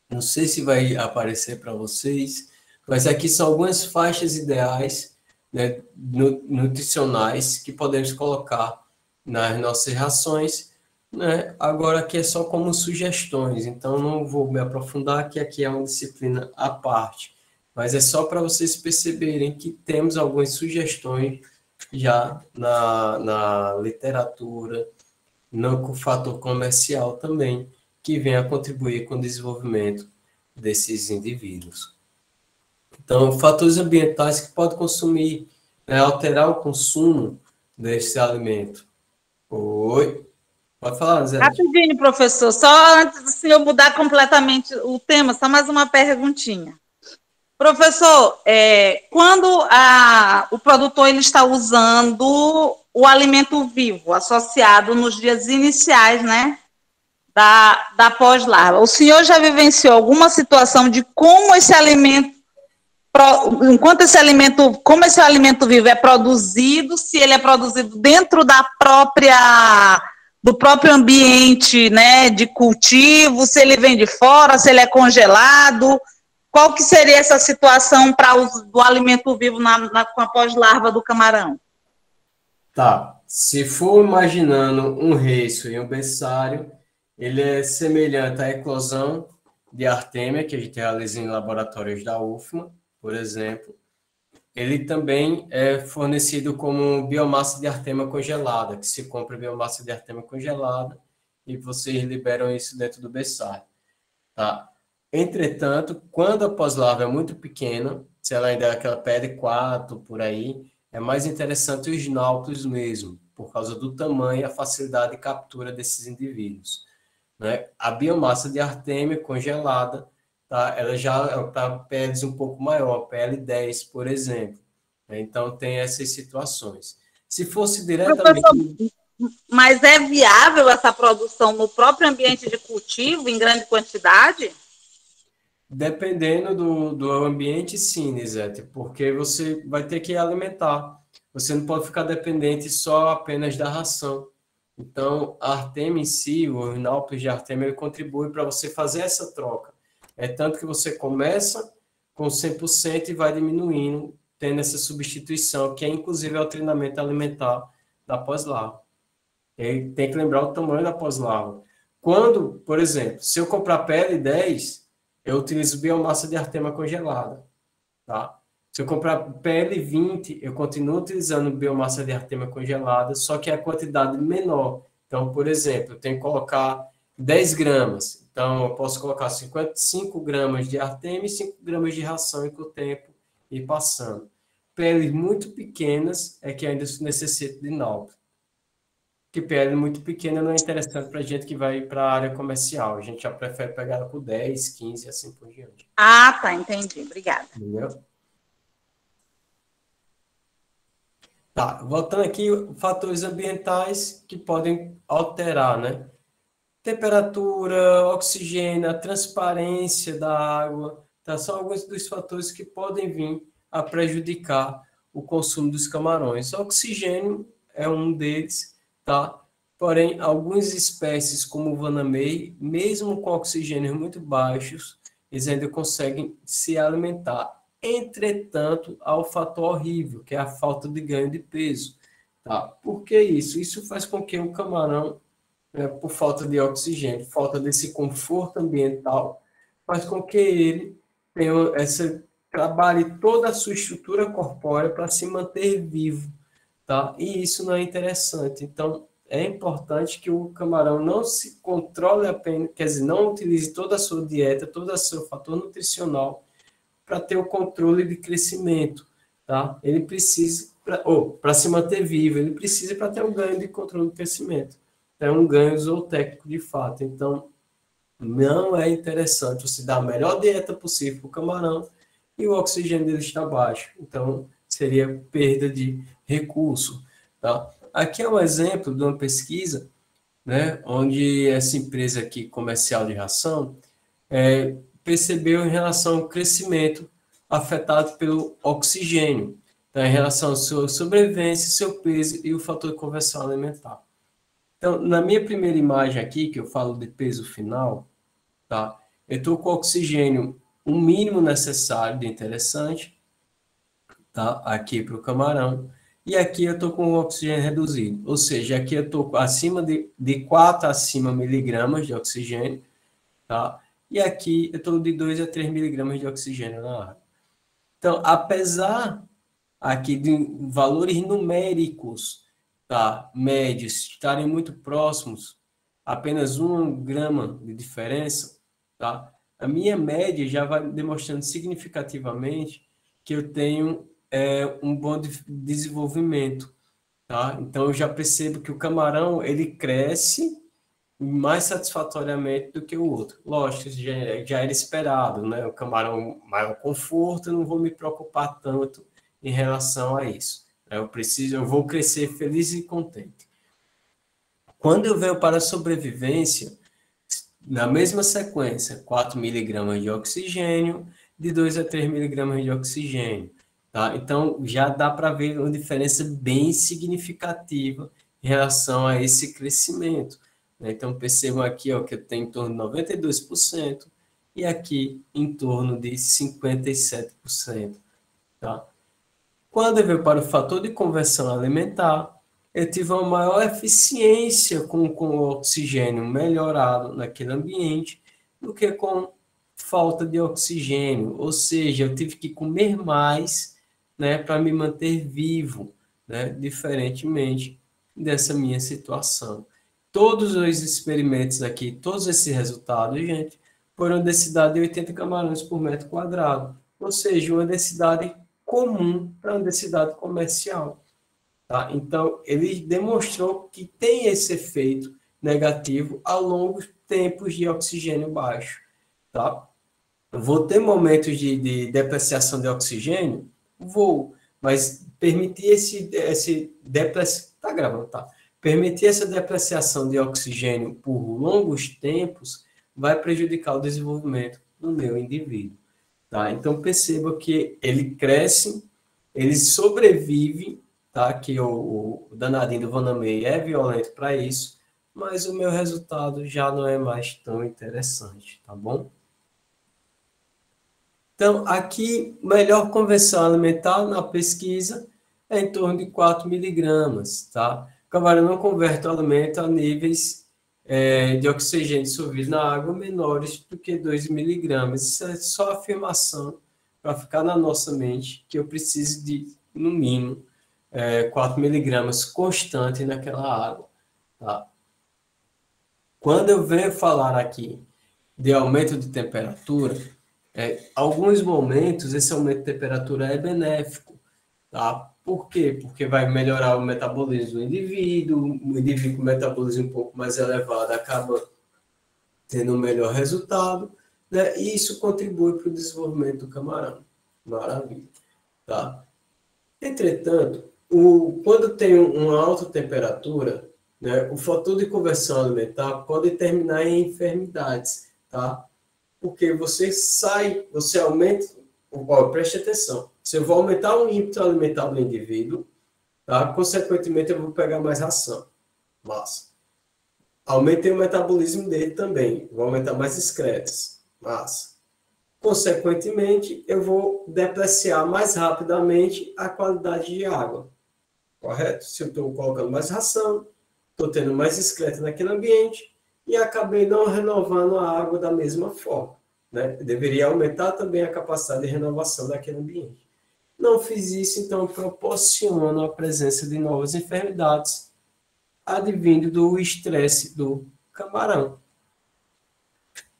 [SPEAKER 1] Não sei se vai aparecer para vocês, mas aqui são algumas faixas ideais, né, nutricionais que podemos colocar nas nossas rações, né? Agora aqui é só como sugestões, então não vou me aprofundar, que aqui é uma disciplina à parte, mas é só para vocês perceberem que temos algumas sugestões já na literatura, no fator comercial também, que vem a contribuir com o desenvolvimento desses indivíduos. Então, fatores ambientais que podem consumir, né, alterar o consumo desse alimento. Oi, pode falar, Zé.
[SPEAKER 2] Rapidinho, professor, só antes do senhor mudar completamente o tema, só mais uma perguntinha. Professor, quando o produtor ele está usando o alimento vivo associado nos dias iniciais, né, da pós-larva, o senhor já vivenciou alguma situação de como esse alimento, como esse alimento vivo é produzido, se ele é produzido dentro do próprio ambiente, né, de cultivo, se ele vem de fora, se ele é congelado? Qual que seria essa situação para uso do alimento vivo com a pós-larva do camarão?
[SPEAKER 1] Tá, se for imaginando um reiço e um berçário, ele é semelhante à eclosão de artêmia, que a gente realiza em laboratórios da UFMA, por exemplo. Ele também é fornecido como biomassa de artêmia congelada, que se compra biomassa de artêmia congelada e vocês liberam isso dentro do berçário, tá? Entretanto, quando a pós-larva é muito pequena, se ela ainda é aquela PD4 por aí, é mais interessante os náuticos mesmo, por causa do tamanho e a facilidade de captura desses indivíduos, né? A biomassa de artêmia congelada, tá? Ela já é para PLs um pouco maior, PL10, por exemplo. Então, tem essas situações. Se fosse diretamente...
[SPEAKER 2] Professor, mas é viável essa produção no próprio ambiente de cultivo, em grande quantidade?
[SPEAKER 1] Dependendo do ambiente, sim, Nisete, porque você vai ter que alimentar. Você não pode ficar dependente só apenas da ração. Então, a Artemia em si, o Inalpes de Artemia, ele contribui para você fazer essa troca. É tanto que você começa com 100% e vai diminuindo, tendo essa substituição, que é inclusive o treinamento alimentar da pós-larva. Ele tem que lembrar o tamanho da pós-larva. Quando, por exemplo, se eu comprar PL10, eu utilizo biomassa de Artemia congelada, tá? Se eu comprar PL20, eu continuo utilizando biomassa de Artemia congelada, só que a quantidade menor. Então, por exemplo, eu tenho que colocar 10 gramas. Então, eu posso colocar 55 gramas de Artemia e 5 gramas de ração e com o tempo ir passando. Peles muito pequenas é que ainda necessita de NALP. Que pele muito pequena não é interessante para gente que vai para a área comercial. A gente já prefere pegar ela por 10, 15 e assim por diante.
[SPEAKER 2] Ah, tá, entendi. Obrigada.
[SPEAKER 1] Entendeu? Tá, voltando aqui, fatores ambientais que podem alterar, né? Temperatura, oxigênio, a transparência da água, tá? São alguns dos fatores que podem vir a prejudicar o consumo dos camarões. O oxigênio é um deles, tá? Porém, algumas espécies, como o vanamei, mesmo com oxigênios muito baixos, eles ainda conseguem se alimentar. Entretanto, há o fator horrível, que é a falta de ganho de peso. Tá? Por que isso? Isso faz com que o camarão, por falta de oxigênio, falta desse conforto ambiental, faz com que ele tenha trabalhe toda a sua estrutura corpórea para se manter vivo. Tá? E isso não é interessante. Então, é importante que o camarão não se controle apenas, quer dizer, não utilize toda a sua dieta, todo o seu fator nutricional para ter o controle de crescimento, tá? Ele precisa, para se manter vivo, ele precisa para ter um ganho de controle de crescimento. É um ganho zootécnico de fato. Então, não é interessante você dar a melhor dieta possível para o camarão e o oxigênio dele está baixo. Então, seria perda de recurso, tá? Aqui é um exemplo de uma pesquisa, né, onde essa empresa aqui comercial de ração percebeu em relação ao crescimento afetado pelo oxigênio, tá, em relação à sua sobrevivência, seu peso e o fator de conversão alimentar. Então, na minha primeira imagem aqui, que eu falo de peso final, tá, eu estou com o oxigênio o mínimo necessário de interessante, tá, aqui para o camarão, e aqui eu estou com o oxigênio reduzido, ou seja, aqui eu estou acima de 4 a cima miligramas de oxigênio, tá? E aqui eu estou de 2 a 3 miligramas de oxigênio na água. Então, apesar aqui de valores numéricos, tá, médios estarem muito próximos, apenas 1 grama de diferença, tá? A minha média já vai demonstrando significativamente que eu tenho um bom desenvolvimento, tá? Então, eu já percebo que o camarão, ele cresce mais satisfatoriamente do que o outro. Lógico, já era esperado, né? O camarão maior conforto, eu não vou me preocupar tanto em relação a isso. Eu vou crescer feliz e contente. Quando eu venho para a sobrevivência, na mesma sequência, 4 miligramas de oxigênio, de 2 a 3 miligramas de oxigênio. Tá? Então, já dá para ver uma diferença bem significativa em relação a esse crescimento. Então, percebam aqui ó, que eu tenho em torno de 92% e aqui em torno de 57%. Tá? Quando eu venho para o fator de conversão alimentar, eu tive uma maior eficiência com o oxigênio melhorado naquele ambiente do que com falta de oxigênio. Ou seja, eu tive que comer mais, né, para me manter vivo, né, diferentemente dessa minha situação. Todos os experimentos aqui, todos esses resultados, gente, foram densidade de 80 camarões por metro quadrado. Ou seja, uma densidade comum para uma densidade comercial. Tá? Então, ele demonstrou que tem esse efeito negativo a longos tempos de oxigênio baixo. Tá? Vou ter momentos de depreciação de oxigênio? Vou, mas permitir esse tá gravando, tá? Permitir essa depreciação de oxigênio por longos tempos vai prejudicar o desenvolvimento do meu indivíduo, tá? Então, perceba que ele cresce, ele sobrevive, tá? Que o danadinho do Vanamei é violento para isso, mas o meu resultado já não é mais tão interessante, tá bom? Então, aqui, melhor conversão alimentar na pesquisa é em torno de 4 miligramas, tá? O camarão não converte o alimento a níveis de oxigênio dissolvido na água menores do que 2 miligramas. Isso é só afirmação para ficar na nossa mente que eu preciso de, no mínimo, 4 miligramas constante naquela água, tá? Quando eu venho falar aqui de aumento de temperatura, alguns momentos esse aumento de temperatura é benéfico, tá? Por quê? Porque vai melhorar o metabolismo do indivíduo, o indivíduo com metabolismo um pouco mais elevado acaba tendo um melhor resultado, né? E isso contribui para o desenvolvimento do camarão. Maravilha, tá? Entretanto, quando tem uma alta temperatura, né, o fator de conversão alimentar pode terminar em enfermidades, tá? Porque você aumenta, preste atenção, se eu vou aumentar o ímpeto alimentar do indivíduo, tá? Consequentemente eu vou pegar mais ração, massa. Aumentei o metabolismo dele também, vou aumentar mais excretas, massa. Consequentemente, eu vou depreciar mais rapidamente a qualidade de água, correto? Se eu estou colocando mais ração, estou tendo mais excreta naquele ambiente, e acabei não renovando a água da mesma forma, né? Eu deveria aumentar também a capacidade de renovação daquele ambiente. Não fiz isso, então proporciona a presença de novas enfermidades advindo do estresse do camarão.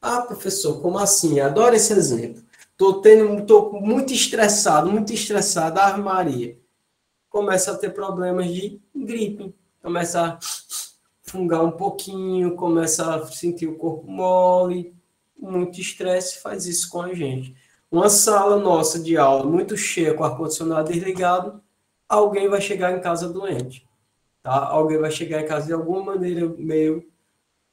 [SPEAKER 1] Ah, professor, como assim? Adoro esse exemplo. Estou muito estressado, Ave Maria. Começa a ter problemas de gripe, começa a fungar um pouquinho, começa a sentir o corpo mole, muito estresse faz isso com a gente. Uma sala nossa de aula muito cheia, com o ar-condicionado desligado, alguém vai chegar em casa doente, tá? Alguém vai chegar em casa de alguma maneira meio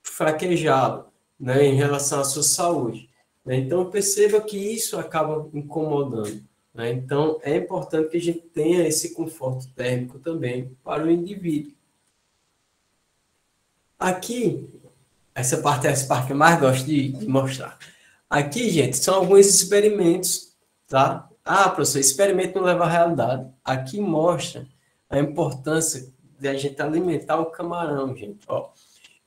[SPEAKER 1] fraquejado, né, em relação à sua saúde, né? Então, perceba que isso acaba incomodando, né? Então, é importante que a gente tenha esse conforto térmico também para o indivíduo. Aqui, essa parte é a parte que eu mais gosto de mostrar. Aqui, gente, são alguns experimentos, tá? Ah, professor, experimento não leva à realidade. Aqui mostra a importância de a gente alimentar o camarão, gente. Ó,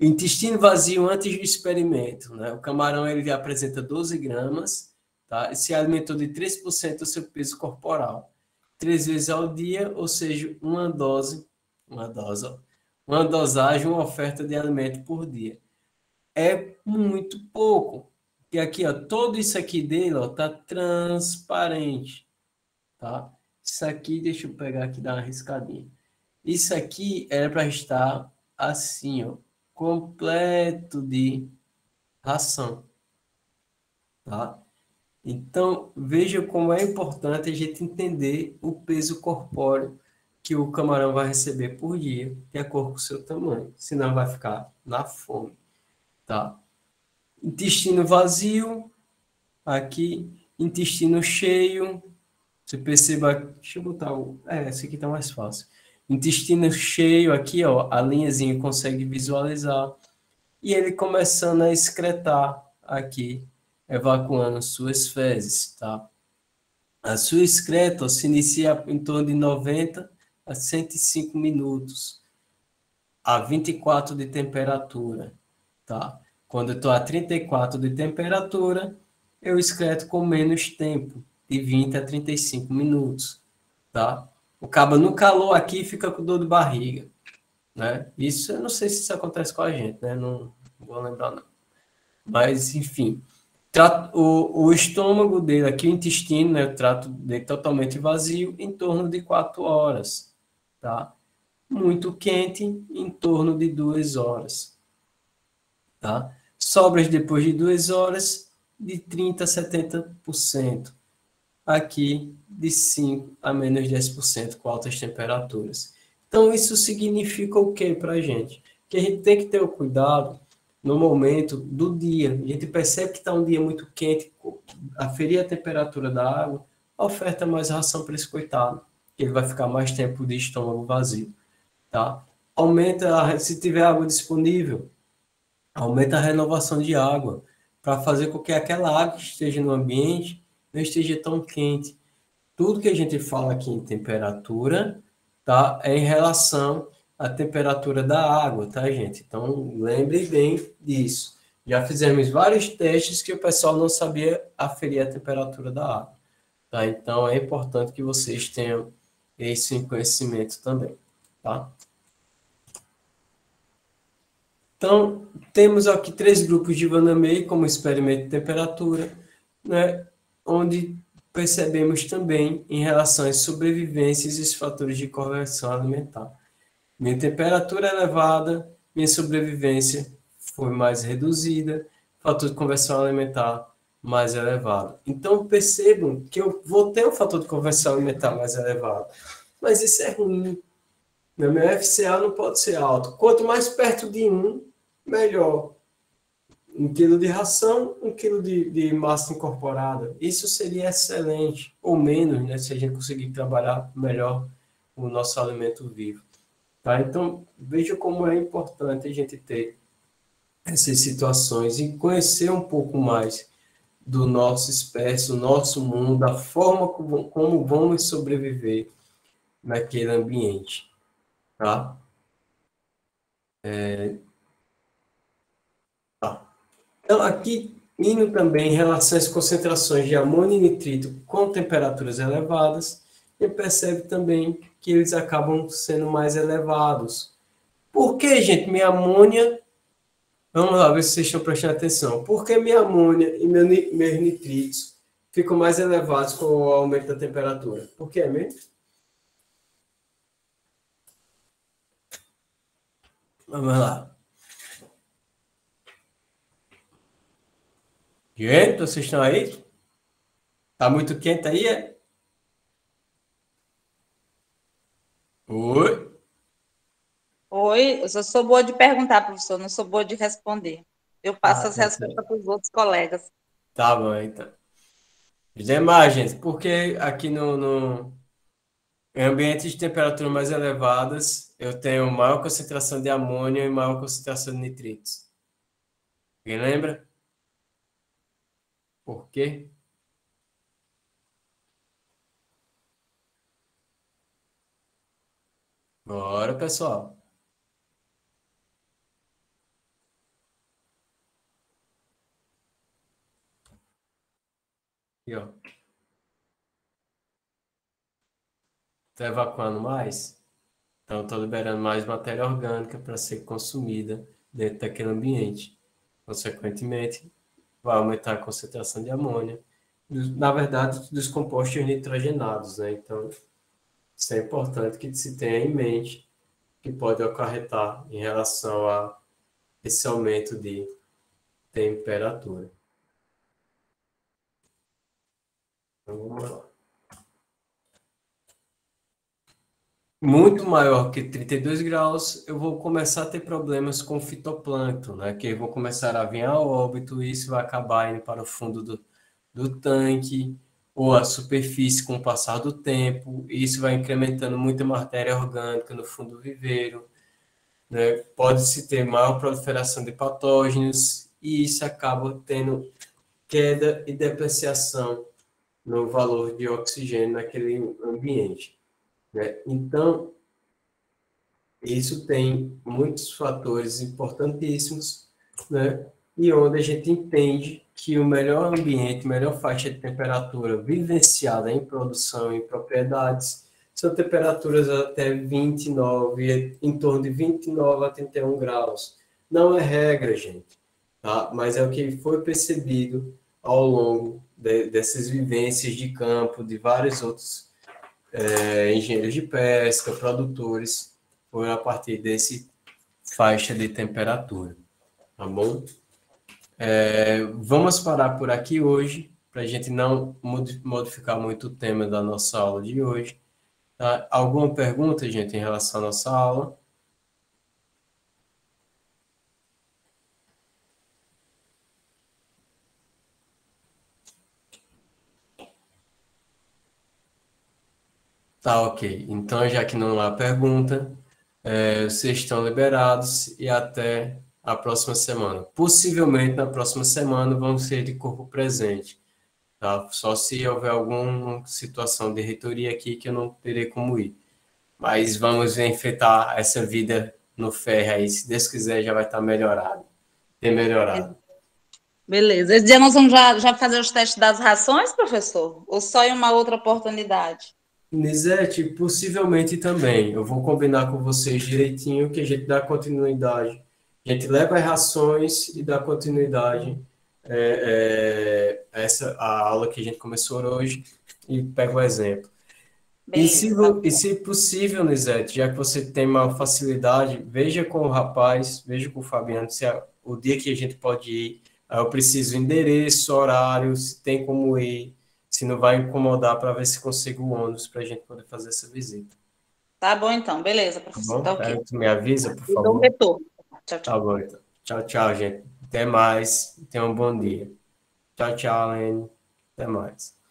[SPEAKER 1] intestino vazio antes do experimento, né? O camarão ele apresenta 12 gramas, tá? E se alimentou de 3% do seu peso corporal. 3 vezes ao dia, ou seja, uma dosagem, uma oferta de alimento por dia. É muito pouco. E aqui, ó, tudo isso aqui dele, ó, tá transparente, tá? Isso aqui, deixa eu pegar aqui e dar uma riscadinha. Isso aqui era para estar assim, ó, completo de ração, tá? Então, veja como é importante a gente entender o peso corpóreo que o camarão vai receber por dia, de acordo com o seu tamanho, senão vai ficar na fome, tá? Intestino vazio, aqui, intestino cheio, você perceba, deixa eu botar esse aqui tá mais fácil. Intestino cheio, aqui, ó, a linhazinha consegue visualizar, e ele começando a excretar aqui, evacuando suas fezes, tá? A sua excreta se inicia em torno de 90 a 105 minutos, a 24 de temperatura, tá? Quando eu estou a 34 de temperatura, eu excreto com menos tempo, de 20 a 35 minutos, tá? O cabo no calor aqui fica com dor de barriga, né? Isso, eu não sei se isso acontece com a gente, né? Não vou lembrar, não. Mas, enfim, o estômago dele aqui, o intestino, né? Eu trato dele totalmente vazio, em torno de 4 horas, tá? Muito quente, em torno de 2 horas, tá? Sobras depois de 2 horas, de 30% a 70%. Aqui, de 5% a menos 10% com altas temperaturas. Então, isso significa o que para a gente? Que a gente tem que ter o cuidado no momento do dia. A gente percebe que está um dia muito quente, aferir a temperatura da água, oferta mais ração para esse coitado, que ele vai ficar mais tempo de estômago vazio. Tá? Aumenta, se tiver água disponível, aumenta a renovação de água, para fazer com que aquela água que esteja no ambiente não esteja tão quente. Tudo que a gente fala aqui em temperatura, tá, é em relação à temperatura da água, tá, gente? Então, lembre bem disso. Já fizemos vários testes que o pessoal não sabia aferir a temperatura da água, tá? Então, é importante que vocês tenham esse conhecimento também, tá? Então, temos aqui 3 grupos de Van der Mey como experimento de temperatura, né, onde percebemos também em relação às sobrevivências e os fatores de conversão alimentar. Minha temperatura elevada, minha sobrevivência foi mais reduzida, fator de conversão alimentar mais elevado. Então, percebam que eu vou ter um fator de conversão alimentar mais elevado, mas isso é ruim. Meu FCA não pode ser alto. Quanto mais perto de 1, melhor. 1 quilo de ração, 1 quilo de massa incorporada. Isso seria excelente, ou menos, né, se a gente conseguir trabalhar melhor o nosso alimento vivo. Tá? Então, veja como é importante a gente ter essas situações e conhecer um pouco mais do nosso espécie, do nosso mundo, da forma como vamos sobreviver naquele ambiente. Tá? Então, aqui, indo também em relação às concentrações de amônio e nitrito com temperaturas elevadas, e percebe também que eles acabam sendo mais elevados. Por que, gente, minha amônia... Vamos lá, ver se vocês estão prestando atenção. Por que minha amônia e meus nitritos ficam mais elevados com o aumento da temperatura? Por que mesmo? Vamos lá. Gente, vocês estão aí? Tá muito quente aí, é? Oi?
[SPEAKER 2] Oi, eu só sou boa de perguntar, professor, não sou boa de responder. Eu passo as
[SPEAKER 1] Tá
[SPEAKER 2] respostas
[SPEAKER 1] certo.
[SPEAKER 2] para os outros colegas.
[SPEAKER 1] Tá bom, então. Os demais, gente, porque aqui em ambientes de temperatura mais elevadas, eu tenho maior concentração de amônio e maior concentração de nitritos. Alguém lembra? Por quê? Bora, pessoal. Aqui, ó. Estou evacuando mais, então estou liberando mais matéria orgânica para ser consumida dentro daquele ambiente. Consequentemente, vai aumentar a concentração de amônia, na verdade, dos compostos nitrogenados, né? Então, isso é importante que se tenha em mente que pode acarretar em relação a esse aumento de temperatura. Então, vamos lá. Muito maior que 32 graus, eu vou começar a ter problemas com fitoplâncton, né? Que vão começar a vir a óbito e isso vai acabar indo para o fundo do tanque ou a superfície com o passar do tempo. E isso vai incrementando muita matéria orgânica no fundo do viveiro, né? Pode-se ter maior proliferação de patógenos e isso acaba tendo queda e depreciação no valor de oxigênio naquele ambiente, né? Então, isso tem muitos fatores importantíssimos, né? E onde a gente entende que o melhor ambiente, melhor faixa de temperatura vivenciada em produção e propriedades são temperaturas até 29, em torno de 29 a 31 graus. Não é regra, gente, tá? Mas é o que foi percebido ao longo dessas vivências de campo, de vários outros engenheiros de pesca, produtores, foram a partir desse faixa de temperatura, tá bom? Vamos parar por aqui hoje, para a gente não modificar muito o tema da nossa aula de hoje. Tá? Alguma pergunta, gente, em relação à nossa aula? Tá, ok. Então, já que não há pergunta, vocês estão liberados e até a próxima semana. Possivelmente, na próxima semana, vão ser de corpo presente. Tá? Só se houver alguma situação de reitoria aqui que eu não terei como ir. Mas vamos enfrentar essa vida no ferro aí. Se Deus quiser, já vai estar melhorado. Ter melhorado.
[SPEAKER 2] Beleza. Esse dia nós vamos já fazer os testes das rações, professor? Ou só em uma outra oportunidade?
[SPEAKER 1] Nisete, possivelmente também. Eu vou combinar com vocês direitinho que a gente dá continuidade. A gente leva as rações e dá continuidade a aula que a gente começou hoje e pega o exemplo. E se possível, Nisete, já que você tem uma facilidade, veja com o rapaz, veja com o Fabiano, se o dia que a gente pode ir, eu preciso endereço, horário, se tem como ir, se não vai incomodar para ver se consigo o ônibus para a gente poder fazer essa visita.
[SPEAKER 2] Tá bom, então. Beleza,
[SPEAKER 1] Tá
[SPEAKER 2] professor.
[SPEAKER 1] bom?
[SPEAKER 2] Tá ok.
[SPEAKER 1] Tu me avisa, por
[SPEAKER 2] E dou um
[SPEAKER 1] favor.
[SPEAKER 2] retorno. Tchau,
[SPEAKER 1] Tá
[SPEAKER 2] tchau.
[SPEAKER 1] bom, então. Tchau, tchau, gente. Até mais. Tenha um bom dia. Tchau, tchau, Lene. Até mais.